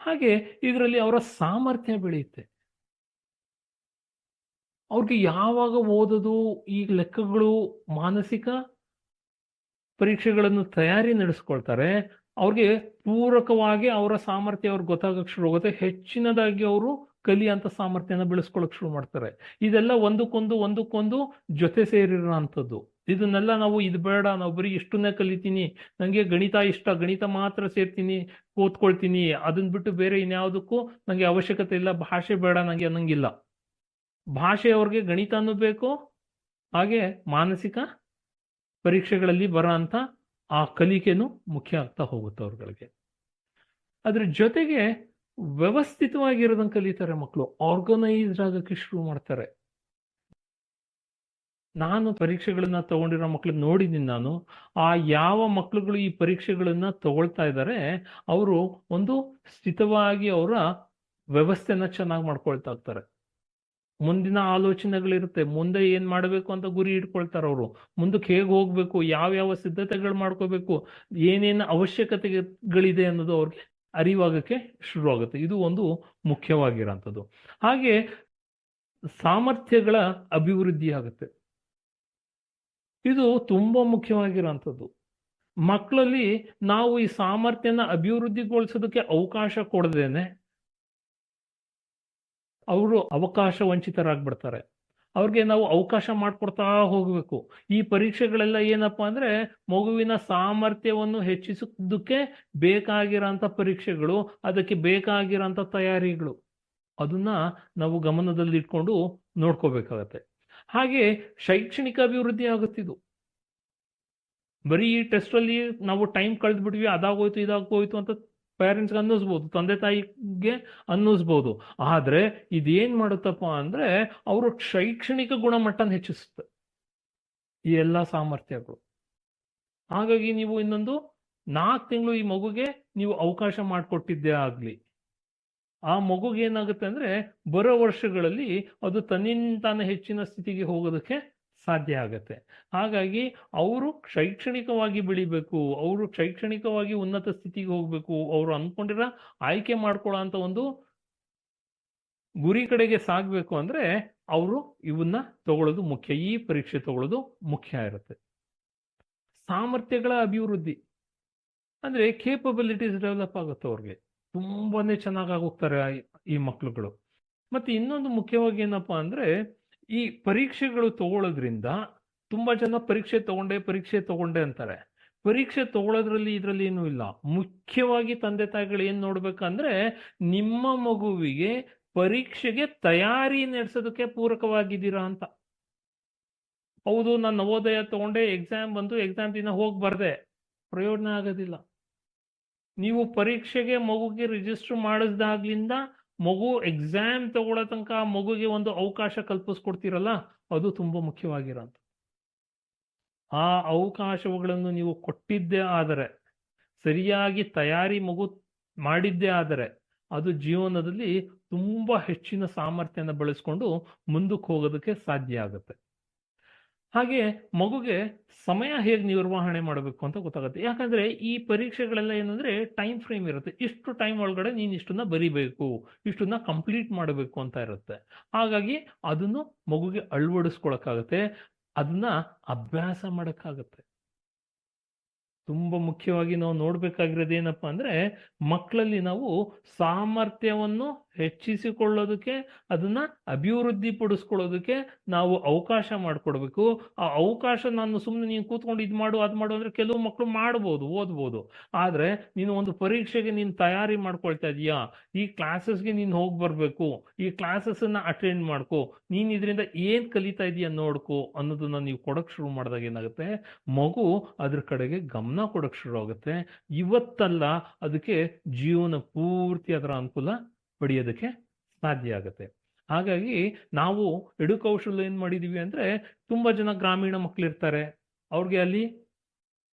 ಹಾಗೆ ಇದರಲ್ಲಿ ಅವರ ಸಾಮರ್ಥ್ಯ ಬೆಳೆಯುತ್ತೆ. ಅವ್ರಿಗೆ ಯಾವಾಗ ಓದೋದು, ಈ ಲೆಕ್ಕಗಳು, ಮಾನಸಿಕ ಪರೀಕ್ಷೆಗಳನ್ನು ತಯಾರಿ ನಡೆಸ್ಕೊಳ್ತಾರೆ, ಅವ್ರಿಗೆ ಪೂರಕವಾಗಿ ಅವರ ಸಾಮರ್ಥ್ಯ ಅವ್ರಿಗೆ ಗೊತ್ತಾಗಕ್ಕೆ ಶುರು ಆಗುತ್ತೆ. ಹೆಚ್ಚಿನದಾಗಿ ಅವರು ಕಲಿಯಂತ ಸಾಮರ್ಥ್ಯನ ಬೆಳೆಸ್ಕೊಳಕ್ ಶುರು ಮಾಡ್ತಾರೆ. ಇದೆಲ್ಲ ಒಂದಕ್ಕೊಂದು ಜೊತೆ ಸೇರಿರೋಂಥದ್ದು. ಇದನ್ನೆಲ್ಲ ನಾವು ಇದು ಬೇಡ, ನಾವು ಬರೀ ಇಷ್ಟನ್ನೇ ಕಲಿತೀನಿ, ನಂಗೆ ಗಣಿತ ಇಷ್ಟ, ಗಣಿತ ಮಾತ್ರ ಸೇರ್ತೀನಿ, ಓದ್ಕೊಳ್ತೀನಿ, ಅದನ್ನ ಬಿಟ್ಟು ಬೇರೆ ಇನ್ಯಾವುದಕ್ಕೂ ನಂಗೆ ಅವಶ್ಯಕತೆ ಇಲ್ಲ, ಭಾಷೆ ಬೇಡ ನಂಗೆ ಅನ್ನಂಗಿಲ್ಲ. ಭಾಷೆ ಅವ್ರಿಗೆ ಗಣಿತನೂ ಬೇಕು, ಹಾಗೆ ಮಾನಸಿಕ ಪರೀಕ್ಷೆಗಳಲ್ಲಿ ಬರೋ ಅಂತ ಆ ಕಲಿಕೆನೂ ಮುಖ್ಯ ಆಗ್ತಾ ಹೋಗುತ್ತೆ ಅವ್ರಗಳಿಗೆ. ಅದ್ರ ಜೊತೆಗೆ ವ್ಯವಸ್ಥಿತವಾಗಿರೋದನ್ನ ಕಲಿತಾರೆ ಮಕ್ಕಳು, ಆರ್ಗನೈಸ್ಡ್ ಆಗಕ್ಕೆ ಶುರು ಮಾಡ್ತಾರೆ. ನಾನು ಪರೀಕ್ಷೆಗಳನ್ನ ತಗೊಂಡಿರೋ ಮಕ್ಳನ್ನ ನೋಡಿದ್ದೀನಿ ನಾನು. ಆ ಯಾವ ಮಕ್ಳುಗಳು ಈ ಪರೀಕ್ಷೆಗಳನ್ನ ತಗೊಳ್ತಾ ಇದ್ದಾರೆ ಅವರು ಒಂದು ಸ್ಥಿತವಾಗಿ ಅವರ ವ್ಯವಸ್ಥೆನ ಚೆನ್ನಾಗಿ ಮಾಡ್ಕೊಳ್ತಾ ಇರ್ತಾರೆ. ಮುಂದಿನ ಆಲೋಚನೆಗಳಿರುತ್ತೆ, ಮುಂದೆ ಏನ್ ಮಾಡಬೇಕು ಅಂತ ಗುರಿ ಇಟ್ಕೊಳ್ತಾರೆ ಅವರು. ಮುಂದಕ್ಕೆ ಹೇಗೆ ಹೋಗ್ಬೇಕು, ಯಾವ ಸಿದ್ಧತೆಗಳು ಮಾಡ್ಕೋಬೇಕು, ಏನೇನು ಅವಶ್ಯಕತೆಗಳಿದೆ ಅನ್ನೋದು ಅವ್ರಿಗೆ ಅರಿವಾಗಕ್ಕೆ ಶುರು ಆಗುತ್ತೆ. ಇದು ಒಂದು ಮುಖ್ಯವಾಗಿರೋಂಥದ್ದು. ಹಾಗೆ ಸಾಮರ್ಥ್ಯಗಳ ಅಭಿವೃದ್ಧಿ ಆಗುತ್ತೆ. ಇದು ತುಂಬಾ ಮುಖ್ಯವಾಗಿರೋಂಥದ್ದು. ಮಕ್ಕಳಲ್ಲಿ ನಾವು ಈ ಸಾಮರ್ಥ್ಯನ ಅಭಿವೃದ್ಧಿಗೊಳಿಸೋದಕ್ಕೆ ಅವಕಾಶ ಕೊಡದೇನೆ ಅವರು ಅವಕಾಶ ವಂಚಿತರಾಗ್ಬಿಡ್ತಾರೆ. ಅವ್ರಿಗೆ ನಾವು ಅವಕಾಶ ಮಾಡಿಕೊಡ್ತಾ ಹೋಗ್ಬೇಕು. ಈ ಪರೀಕ್ಷೆಗಳೆಲ್ಲ ಏನಪ್ಪಾ ಅಂದ್ರೆ ಮಗುವಿನ ಸಾಮರ್ಥ್ಯವನ್ನು ಹೆಚ್ಚಿಸೋದಕ್ಕೆ ಬೇಕಾಗಿರೋಂಥ ಪರೀಕ್ಷೆಗಳು, ಅದಕ್ಕೆ ಬೇಕಾಗಿರೋಂಥ ತಯಾರಿಗಳು, ಅದನ್ನ ನಾವು ಗಮನದಲ್ಲಿ ಇಟ್ಕೊಂಡು ನೋಡ್ಕೋಬೇಕಾಗತ್ತೆ. ಹಾಗೆ ಶೈಕ್ಷಣಿಕ ಅಭಿವೃದ್ಧಿ ಆಗುತ್ತಿದ್ದು. ಬರೀ ಈ ಟೆಸ್ಟ್ ಅಲ್ಲಿ ನಾವು ಟೈಮ್ ಕಳೆದ್ಬಿಟ್ವಿ, ಅದಾಗೋಯ್ತು ಇದಾಗೋಯ್ತು ಅಂತ ಪೇರೆಂಟ್ಸ್ಗೆ ಅನ್ನಿಸ್ಬೋದು, ತಂದೆ ತಾಯಿಗೆ ಅನ್ನಿಸ್ಬೋದು. ಆದ್ರೆ ಇದೇನ್ ಮಾಡುತ್ತಪ್ಪ ಅಂದ್ರೆ ಅವರು ಶೈಕ್ಷಣಿಕ ಗುಣಮಟ್ಟನ ಹೆಚ್ಚಿಸುತ್ತೆ ಈ ಎಲ್ಲಾ ಸಾಮರ್ಥ್ಯಗಳು. ಹಾಗಾಗಿ ನೀವು ಇನ್ನೊಂದು 4 ತಿಂಗಳು ಈ ಮಗುಗೆ ನೀವು ಅವಕಾಶ ಮಾಡಿಕೊಟ್ಟಿದ್ದೇ ಆಗ್ಲಿ, ಆ ಮಗುಗೆ ಏನಾಗುತ್ತೆ ಅಂದ್ರೆ ಬರೋ ವರ್ಷಗಳಲ್ಲಿ ಅದು ತನ್ನಿಂತಾನೆ ಹೆಚ್ಚಿನ ಸ್ಥಿತಿಗೆ ಹೋಗೋದಕ್ಕೆ ಸಾಧ್ಯ ಆಗತ್ತೆ. ಹಾಗಾಗಿ ಅವರು ಶೈಕ್ಷಣಿಕವಾಗಿ ಬೆಳಿಬೇಕು, ಅವರು ಶೈಕ್ಷಣಿಕವಾಗಿ ಉನ್ನತ ಸ್ಥಿತಿಗೆ ಹೋಗ್ಬೇಕು, ಅವರು ಅನ್ಕೊಂಡಿರೋ ಆಯ್ಕೆ ಮಾಡ್ಕೊಳ್ಳೋ ಅಂತ ಒಂದು ಗುರಿ ಕಡೆಗೆ ಸಾಗಬೇಕು ಅಂದ್ರೆ ಅವರು ಇವನ್ನ ತಗೊಳ್ಳೋದು ಮುಖ್ಯ, ಈ ಪರೀಕ್ಷೆ ತಗೊಳ್ಳೋದು ಮುಖ್ಯ ಇರುತ್ತೆ. ಸಾಮರ್ಥ್ಯಗಳ ಅಭಿವೃದ್ಧಿ ಅಂದ್ರೆ ಕೇಪಬಿಲಿಟೀಸ್ ಡೆವಲಪ್ ಆಗುತ್ತೆ ಅವ್ರಿಗೆ, ತುಂಬಾನೇ ಚೆನ್ನಾಗಿ ಹೋಗ್ತಾರೆ ಈ ಮಕ್ಳುಗಳು. ಮತ್ತೆ ಇನ್ನೊಂದು ಮುಖ್ಯವಾಗಿ ಏನಪ್ಪಾ ಅಂದ್ರೆ ಈ ಪರೀಕ್ಷೆಗಳು ತಗೊಳ್ಳೋದ್ರಿಂದ ತುಂಬಾ ಜನ ಪರೀಕ್ಷೆ ತಗೊಂಡೆ ಅಂತಾರೆ. ಪರೀಕ್ಷೆ ತಗೊಳ್ಳೋದ್ರಲ್ಲಿ ಇದರಲ್ಲಿ ಏನೂ ಇಲ್ಲ. ಮುಖ್ಯವಾಗಿ ತಂದೆ ತಾಯಿಗಳು ಏನ್ ನೋಡ್ಬೇಕಂದ್ರೆ ನಿಮ್ಮ ಮಗುವಿಗೆ ಪರೀಕ್ಷೆಗೆ ತಯಾರಿ ನಡೆಸೋದಕ್ಕೆ ಪೂರಕವಾಗಿದ್ದೀರಾ ಅಂತ. ಹೌದು, ನಾನು ನವೋದಯ ತಗೊಂಡೆ, ಎಕ್ಸಾಮ್ ಬಂದು ಎಕ್ಸಾಮ್ ದಿನ ಹೋಗಿ ಬರ್ದೆ, ಪ್ರಯೋಜನ ಆಗೋದಿಲ್ಲ. ನೀವು ಪರೀಕ್ಷೆಗೆ ಮಗುಗೆ ರಿಜಿಸ್ಟರ್ ಮಾಡಿಸ್ದಾಗ್ಲಿಂದ ಮಗು ಎಕ್ಸಾಮ್ ತಗೊಳ್ಳೋ ತನಕ ಮಗುಗೆ ಒಂದು ಅವಕಾಶ ಕಲ್ಪಿಸ್ಕೊಡ್ತೀರಲ್ಲ, ಅದು ತುಂಬಾ ಮುಖ್ಯವಾಗಿರೋಂಥ. ಆ ಅವಕಾಶಗಳನ್ನು ನೀವು ಕೊಟ್ಟಿದ್ದೇ ಆದರೆ, ಸರಿಯಾಗಿ ತಯಾರಿ ಮಗು ಮಾಡಿದ್ದೇ ಆದರೆ, ಅದು ಜೀವನದಲ್ಲಿ ತುಂಬಾ ಹೆಚ್ಚಿನ ಸಾಮರ್ಥ್ಯನ ಬೆಳೆಸ್ಕೊಂಡು ಮುಂದಕ್ಕೆ ಹೋಗೋದಕ್ಕೆ ಸಾಧ್ಯ ಆಗುತ್ತೆ. ಹಾಗೆ ಮಗುಗೆ ಸಮಯ ಹೇಗೆ ನಿರ್ವಹಣೆ ಮಾಡಬೇಕು ಅಂತ ಗೊತ್ತಾಗುತ್ತೆ. ಯಾಕಂದ್ರೆ ಈ ಪರೀಕ್ಷೆಗಳೆಲ್ಲ ಏನಂದ್ರೆ ಟೈಮ್ ಫ್ರೇಮ್ ಇರುತ್ತೆ, ಇಷ್ಟು ಟೈಮ್ ಒಳಗಡೆ ನೀನು ಇಷ್ಟನ್ನ ಬರಿಬೇಕು, ಇಷ್ಟನ್ನ ಕಂಪ್ಲೀಟ್ ಮಾಡಬೇಕು ಅಂತ ಇರುತ್ತೆ. ಹಾಗಾಗಿ ಅದನ್ನು ಮಗುಗೆ ಅಳವಡಿಸ್ಕೊಳಕ್ಕಾಗತ್ತೆ, ಅದನ್ನ ಅಭ್ಯಾಸ ಮಾಡಕ್ಕಾಗತ್ತೆ. ತುಂಬಾ ಮುಖ್ಯವಾಗಿ ನಾವು ನೋಡ್ಬೇಕಾಗಿರೋದು ಏನಪ್ಪಾ ಅಂದ್ರೆ ಮಕ್ಕಳಲ್ಲಿ ನಾವು ಸಾಮರ್ಥ್ಯವನ್ನು ಹೆಚ್ಚಿಸಿಕೊಳ್ಳೋದಕ್ಕೆ, ಅದನ್ನ ಅಭಿವೃದ್ಧಿ ಪಡಿಸ್ಕೊಳ್ಳೋದಕ್ಕೆ ನಾವು ಅವಕಾಶ ಮಾಡಿಕೊಡ್ಬೇಕು. ಆ ಅವಕಾಶ ನಾನು ಸುಮ್ಮನೆ ನೀನು ಕೂತ್ಕೊಂಡು ಇದು ಮಾಡು ಅದು ಮಾಡು ಅಂದ್ರೆ ಕೆಲವು ಮಕ್ಕಳು ಮಾಡ್ಬೋದು, ಓದ್ಬೋದು. ಆದ್ರೆ ನೀನು ಒಂದು ಪರೀಕ್ಷೆಗೆ ನೀನು ತಯಾರಿ ಮಾಡ್ಕೊಳ್ತಾ ಇದೀಯಾ, ಈ ಕ್ಲಾಸಸ್ಗೆ ನೀನು ಹೋಗಿ ಬರ್ಬೇಕು, ಈ ಕ್ಲಾಸಸ್ ಅನ್ನ ಅಟೆಂಡ್ ಮಾಡ್ಕೋ, ನೀನ್ ಇದರಿಂದ ಏನ್ ಕಲಿತಾ ಇದೀಯ ನೋಡ್ಕೋ ಅನ್ನೋದನ್ನ ನೀವು ಕೊಡಕ್ ಶುರು ಮಾಡಿದಾಗ ಏನಾಗುತ್ತೆ, ಮಗು ಅದ್ರ ಕಡೆಗೆ ಗಮನ ಕೊಡಕ್ ಶುರು ಆಗುತ್ತೆ. ಇವತ್ತಲ್ಲ, ಅದಕ್ಕೆ ಜೀವನ ಪೂರ್ತಿ ಅದರ ಅನುಕೂಲ ಪಡೆಯೋದಕ್ಕೆ ಸಾಧ್ಯ ಆಗುತ್ತೆ. ಹಾಗಾಗಿ ನಾವು ಎಡುಕೌಶಲ್ಯ ಏನ್ ಮಾಡಿದೀವಿ ಅಂದ್ರೆ, ತುಂಬಾ ಜನ ಗ್ರಾಮೀಣ ಮಕ್ಳಿರ್ತಾರೆ, ಅವ್ರಿಗೆ ಅಲ್ಲಿ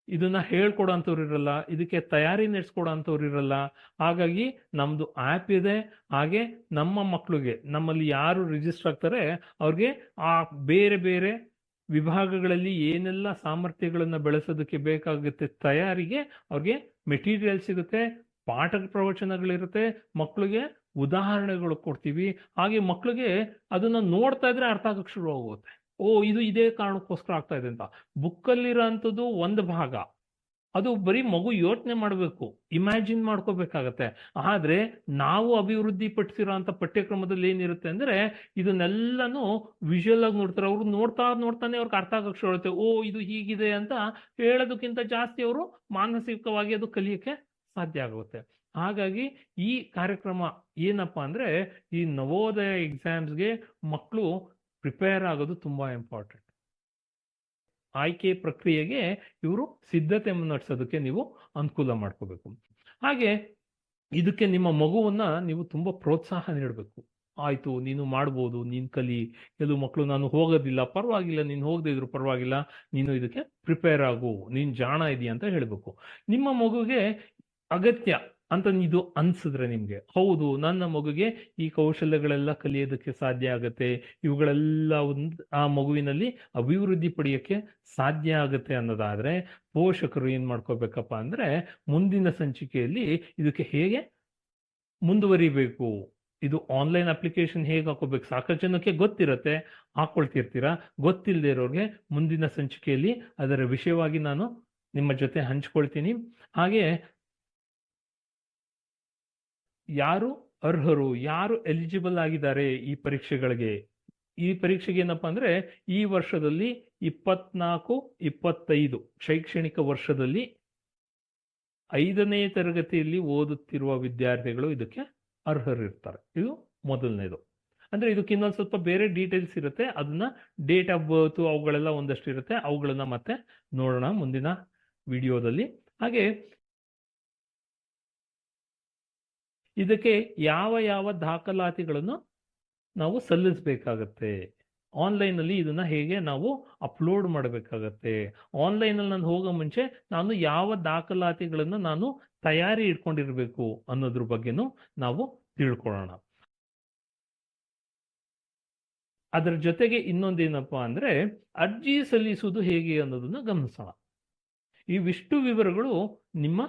ಇದನ್ನ ಹೇಳ್ಕೊಡೋ ಅಂಥವ್ರು ಇರಲ್ಲ, ಇದಕ್ಕೆ ತಯಾರಿ ನಡೆಸ್ಕೊಡೋ ಅಂಥವ್ರು ಇರಲ್ಲ. ಹಾಗಾಗಿ ನಮ್ದು ಆ್ಯಪ್ ಇದೆ. ಹಾಗೆ ನಮ್ಮ ಮಕ್ಳಿಗೆ, ನಮ್ಮಲ್ಲಿ ಯಾರು ರಿಜಿಸ್ಟರ್ ಆಗ್ತಾರೆ ಅವ್ರಿಗೆ ಆ ಬೇರೆ ಬೇರೆ ವಿಭಾಗಗಳಲ್ಲಿ ಏನೆಲ್ಲ ಸಾಮರ್ಥ್ಯಗಳನ್ನ ಬೆಳೆಸೋದಕ್ಕೆ ಬೇಕಾಗುತ್ತೆ ತಯಾರಿಗೆ ಅವ್ರಿಗೆ ಮೆಟೀರಿಯಲ್ ಸಿಗುತ್ತೆ, ಪಾಠ ಪ್ರವಚನಗಳಿರುತ್ತೆ, ಮಕ್ಕಳಿಗೆ ಉದಾಹರಣೆಗಳು ಕೊಡ್ತೀವಿ. ಹಾಗೆ ಮಕ್ಕಳಿಗೆ ಅದನ್ನ ನೋಡ್ತಾ ಇದ್ರೆ ಅರ್ಥ ಆಗಕ್ಕೆ ಶುರು ಆಗುತ್ತೆ. ಓ, ಇದು ಇದೇ ಕಾರಣಕ್ಕೋಸ್ಕರ ಆಗ್ತಾ ಇದೆ ಅಂತ. ಬುಕ್ಕಲ್ಲಿರೋ ಅಂಥದ್ದು ಒಂದು ಭಾಗ, ಅದು ಬರೀ ಮಗು ಯೋಚನೆ ಮಾಡಬೇಕು, ಇಮ್ಯಾಜಿನ್ ಮಾಡ್ಕೋಬೇಕಾಗತ್ತೆ. ಆದ್ರೆ ನಾವು ಅಭಿವೃದ್ಧಿ ಪಡಿಸಿರೋ ಅಂತ ಪಠ್ಯಕ್ರಮದಲ್ಲಿ ಏನಿರುತ್ತೆ ಅಂದ್ರೆ ಇದನ್ನೆಲ್ಲಾನು ವಿಜುವಲ್ ಆಗಿ ನೋಡ್ತಾರೆ. ಅವ್ರು ನೋಡ್ತಾನೆ ಅವ್ರಿಗೆ ಅರ್ಥ ಆಗಕ್ಕೆ ಶುರು ಆಗುತ್ತೆ. ಓ, ಇದು ಹೀಗಿದೆ ಅಂತ ಹೇಳೋದಕ್ಕಿಂತ ಜಾಸ್ತಿ ಅವರು ಮಾನಸಿಕವಾಗಿ ಅದು ಕಲಿಯಕ್ಕೆ ಸಾಧ್ಯ ಆಗುತ್ತೆ. ಹಾಗಾಗಿ ಈ ಕಾರ್ಯಕ್ರಮ ಏನಪ್ಪಾ ಅಂದ್ರೆ ಈ ನವೋದಯ ಎಕ್ಸಾಮ್ಸ್ಗೆ ಮಕ್ಕಳು ಪ್ರಿಪೇರ್ ಆಗೋದು ತುಂಬಾ ಇಂಪಾರ್ಟೆಂಟ್. ಆಯ್ಕೆ ಪ್ರಕ್ರಿಯೆಗೆ ಇವರು ಸಿದ್ಧತೆ ನಡೆಸೋದಕ್ಕೆ ನೀವು ಅನುಕೂಲ ಮಾಡ್ಕೋಬೇಕು. ಹಾಗೆ ಇದಕ್ಕೆ ನಿಮ್ಮ ಮಗುವನ್ನ ನೀವು ತುಂಬಾ ಪ್ರೋತ್ಸಾಹ ನೀಡಬೇಕು. ಆಯ್ತು, ನೀನು ಮಾಡ್ಬೋದು, ನೀನ್ ಕಲಿ. ಕೆಲವು ಮಕ್ಕಳು ನಾನು ಹೋಗೋದಿಲ್ಲ, ಪರವಾಗಿಲ್ಲ, ನೀನು ಹೋಗದೆ ಇದ್ರು ಪರವಾಗಿಲ್ಲ, ನೀನು ಇದಕ್ಕೆ ಪ್ರಿಪೇರ್ ಆಗು, ನೀನ್ ಜಾಣ ಇದೀಯ ಅಂತ ಹೇಳ್ಬೇಕು. ನಿಮ್ಮ ಮಗುಗೆ ಅಗತ್ಯ ಅಂತ ಇದು ಅನ್ಸಿದ್ರೆ ನಿಮ್ಗೆ, ಹೌದು ನನ್ನ ಮಗುಗೆ ಈ ಕೌಶಲ್ಯಗಳೆಲ್ಲ ಕಲಿಯೋದಕ್ಕೆ ಸಾಧ್ಯ ಆಗತ್ತೆ, ಇವುಗಳೆಲ್ಲ ಆ ಮಗುವಿನಲ್ಲಿ ಅಭಿವೃದ್ಧಿ ಪಡೆಯೋಕ್ಕೆ ಸಾಧ್ಯ ಆಗುತ್ತೆ ಅನ್ನೋದಾದ್ರೆ ಪೋಷಕರು ಏನ್ ಮಾಡ್ಕೋಬೇಕಪ್ಪ ಅಂದ್ರೆ ಮುಂದಿನ ಸಂಚಿಕೆಯಲ್ಲಿ ಇದಕ್ಕೆ ಹೇಗೆ ಮುಂದುವರಿಬೇಕು, ಇದು ಆನ್ಲೈನ್ ಅಪ್ಲಿಕೇಶನ್ ಹೇಗೆ ಹಾಕೋಬೇಕು, ಸಾಕಷ್ಟು ಜನಕ್ಕೆ ಗೊತ್ತಿರತ್ತೆ, ಹಾಕೊಳ್ತಿರ್ತೀರಾ. ಗೊತ್ತಿಲ್ಲದೆ ಇರೋರಿಗೆ ಮುಂದಿನ ಸಂಚಿಕೆಯಲ್ಲಿ ಅದರ ವಿಷಯವಾಗಿ ನಾನು ನಿಮ್ಮ ಜೊತೆ ಹಂಚ್ಕೊಳ್ತೀನಿ. ಹಾಗೆ ಯಾರು ಅರ್ಹರು, ಯಾರು ಎಲಿಜಿಬಲ್ ಆಗಿದ್ದಾರೆ ಈ ಪರೀಕ್ಷೆಗಳಿಗೆ, ಈ ಪರೀಕ್ಷೆಗೆ ಏನಪ್ಪಾ ಅಂದ್ರೆ ಈ ವರ್ಷದಲ್ಲಿ 24-25 ಶೈಕ್ಷಣಿಕ ವರ್ಷದಲ್ಲಿ 5ನೇ ತರಗತಿಯಲ್ಲಿ ಓದುತ್ತಿರುವ ವಿದ್ಯಾರ್ಥಿಗಳು ಇದಕ್ಕೆ ಅರ್ಹರಿರ್ತಾರೆ. ಇದು ಮೊದಲನೇದು. ಅಂದ್ರೆ ಇದಕ್ಕೆ ಇನ್ನೊಂದು ಸ್ವಲ್ಪ ಬೇರೆ ಡೀಟೇಲ್ಸ್ ಇರುತ್ತೆ, ಅದನ್ನ ಡೇಟ್ ಆಫ್ ಬರ್ತ್ ಅವುಗಳೆಲ್ಲ ಒಂದಷ್ಟು ಇರುತ್ತೆ, ಅವುಗಳನ್ನ ಮತ್ತೆ ನೋಡೋಣ ಮುಂದಿನ ವಿಡಿಯೋದಲ್ಲಿ. ಹಾಗೆ ಇದಕ್ಕೆ ಯಾವ ಯಾವ ದಾಖಲಾತಿಗಳನ್ನು ನಾವು ಸಲ್ಲಿಸಬೇಕಾಗತ್ತೆ, ಆನ್ಲೈನ್ ಅಲ್ಲಿ ಇದನ್ನ ಹೇಗೆ ನಾವು ಅಪ್ಲೋಡ್ ಮಾಡಬೇಕಾಗತ್ತೆ, ಆನ್ಲೈನ್ ಅಲ್ಲಿ ನಾನು ಹೋಗೋ ಮುಂಚೆ ನಾನು ಯಾವ ದಾಖಲಾತಿಗಳನ್ನು ನಾನು ತಯಾರಿ ಇಟ್ಕೊಂಡಿರ್ಬೇಕು ಅನ್ನೋದ್ರ ಬಗ್ಗೆನೂ ನಾವು ತಿಳ್ಕೊಳ್ಳೋಣ. ಅದರ ಜೊತೆಗೆ ಇನ್ನೊಂದೇನಪ್ಪಾ ಅಂದ್ರೆ ಅರ್ಜಿ ಸಲ್ಲಿಸುವುದು ಹೇಗೆ ಅನ್ನೋದನ್ನ ಗಮನಿಸೋಣ. ಇವಿಷ್ಟು ವಿವರಗಳು ನಿಮ್ಮ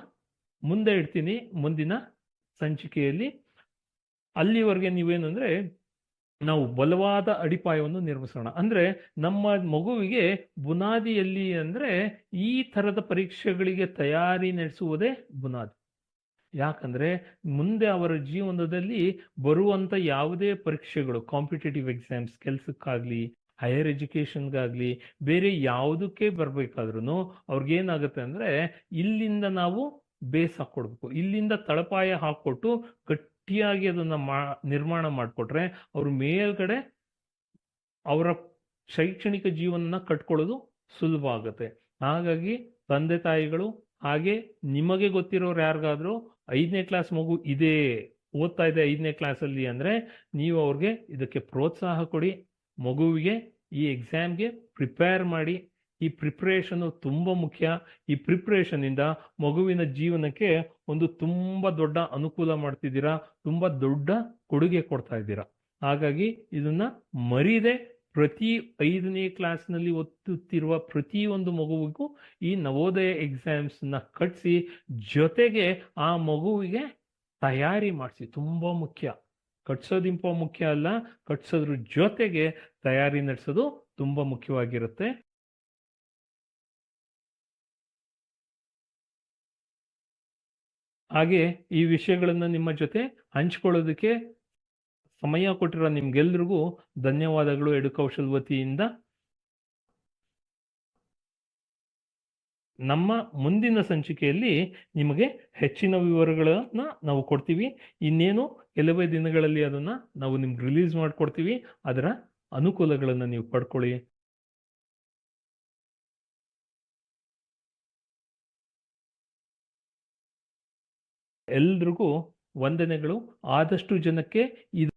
ಮುಂದೆ ಇಡ್ತೀನಿ ಮುಂದಿನ ಸಂಚಿಕೆಯಲ್ಲಿ. ಅಲ್ಲಿವರೆಗೆ ನೀವೇನಂದ್ರೆ ನಾವು ಬಲವಾದ ಅಡಿಪಾಯವನ್ನು ನಿರ್ಮಿಸೋಣ. ಅಂದ್ರೆ ನಮ್ಮ ಮಗುವಿಗೆ ಬುನಾದಿಯಲ್ಲಿ ಅಂದ್ರೆ ಈ ತರದ ಪರೀಕ್ಷೆಗಳಿಗೆ ತಯಾರಿ ನಡೆಸುವುದೇ ಬುನಾದಿ. ಯಾಕಂದ್ರೆ ಮುಂದೆ ಅವರ ಜೀವನದಲ್ಲಿ ಬರುವಂತ ಯಾವುದೇ ಪರೀಕ್ಷೆಗಳು, ಕಾಂಪಿಟೇಟಿವ್ ಎಕ್ಸಾಮ್ಸ್, ಕೆಲ್ಸಕ್ಕಾಗ್ಲಿ, ಹೈಯರ್ ಎಜುಕೇಶನ್ಗಾಗ್ಲಿ, ಬೇರೆ ಯಾವುದಕ್ಕೆ ಬರ್ಬೇಕಾದ್ರೂ ಅವ್ರಿಗೇನಾಗುತ್ತೆ ಅಂದ್ರೆ ಇಲ್ಲಿಂದ ನಾವು ಬೇಸ್ ಹಾಕೊಡ್ಬೇಕು, ಇಲ್ಲಿಂದ ತಳಪಾಯ ಹಾಕೊಟ್ಟು ಗಟ್ಟಿಯಾಗಿ ಅದನ್ನ ನಿರ್ಮಾಣ ಮಾಡಿಕೊಟ್ರೆ ಅವ್ರ ಮೇಲ್ಗಡೆ ಅವರ ಶೈಕ್ಷಣಿಕ ಜೀವನ ಕಟ್ಕೊಳ್ಳೋದು ಸುಲಭ ಆಗುತ್ತೆ. ಹಾಗಾಗಿ ತಂದೆ ತಾಯಿಗಳು, ಹಾಗೆ ನಿಮಗೆ ಗೊತ್ತಿರೋರು ಯಾರಿಗಾದ್ರೂ 5ನೇ ಕ್ಲಾಸ್ ಮಗು ಇದೆ, ಓದ್ತಾ ಇದೆ 5ನೇ ಕ್ಲಾಸಲ್ಲಿ ಅಂದ್ರೆ ನೀವು ಅವ್ರಿಗೆ ಇದಕ್ಕೆ ಪ್ರೋತ್ಸಾಹ ಕೊಡಿ. ಮಗುವಿಗೆ ಈ ಎಕ್ಸಾಮ್ಗೆ ಪ್ರಿಪೇರ್ ಮಾಡಿ. ಈ ಪ್ರಿಪ್ರೇಷನ್ ತುಂಬಾ ಮುಖ್ಯ. ಈ ಪ್ರಿಪ್ರೇಷನ್ ಇಂದ ಮಗುವಿನ ಜೀವನಕ್ಕೆ ಒಂದು ತುಂಬಾ ದೊಡ್ಡ ಅನುಕೂಲ ಮಾಡ್ತಿದ್ದೀರಾ, ತುಂಬಾ ದೊಡ್ಡ ಕೊಡುಗೆ ಕೊಡ್ತಾ ಇದ್ದೀರಾ. ಹಾಗಾಗಿ ಇದನ್ನ ಮರೀದೆ ಪ್ರತಿ 5ನೇ ಕ್ಲಾಸ್ನಲ್ಲಿ ಓದುತ್ತಿರುವ ಪ್ರತಿಯೊಂದು ಮಗುವಿಗೂ ಈ ನವೋದಯ ಎಕ್ಸಾಮ್ಸ್ ನ ಕಟ್ಸಿ, ಜೊತೆಗೆ ಆ ಮಗುವಿಗೆ ತಯಾರಿ ಮಾಡಿಸಿ. ತುಂಬಾ ಮುಖ್ಯ. ಕಟ್ಸೋದಿಂಪ ಮುಖ್ಯ ಅಲ್ಲ, ಕಟ್ಸೋದ್ರ ಜೊತೆಗೆ ತಯಾರಿ ನಡೆಸೋದು ತುಂಬಾ ಮುಖ್ಯವಾಗಿರುತ್ತೆ. ಹಾಗೆ ಈ ವಿಷಯಗಳನ್ನ ನಿಮ್ಮ ಜೊತೆ ಹಂಚ್ಕೊಳ್ಳೋದಕ್ಕೆ ಸಮಯ ಕೊಟ್ಟಿರೋ ನಿಮ್ಗೆಲ್ರಿಗೂ ಧನ್ಯವಾದಗಳು ಎಡುಕೌಶಲ್ ವತಿಯಿಂದ. ನಮ್ಮ ಮುಂದಿನ ಸಂಚಿಕೆಯಲ್ಲಿ ನಿಮಗೆ ಹೆಚ್ಚಿನ ವಿವರಗಳನ್ನ ನಾವು ಕೊಡ್ತೀವಿ. ಇನ್ನೇನು ಕೆಲವೇ ದಿನಗಳಲ್ಲಿ ಅದನ್ನ ನಾವು ನಿಮ್ಗೆ ರಿಲೀಸ್ ಮಾಡಿಕೊಡ್ತೀವಿ. ಅದರ ಅನುಕೂಲಗಳನ್ನು ನೀವು ಪಡ್ಕೊಳ್ಳಿ. ಎಲ್ರಿಗೂ ವಂದನೆಗಳು. ಆದಷ್ಟು ಜನಕ್ಕೆ ಇದು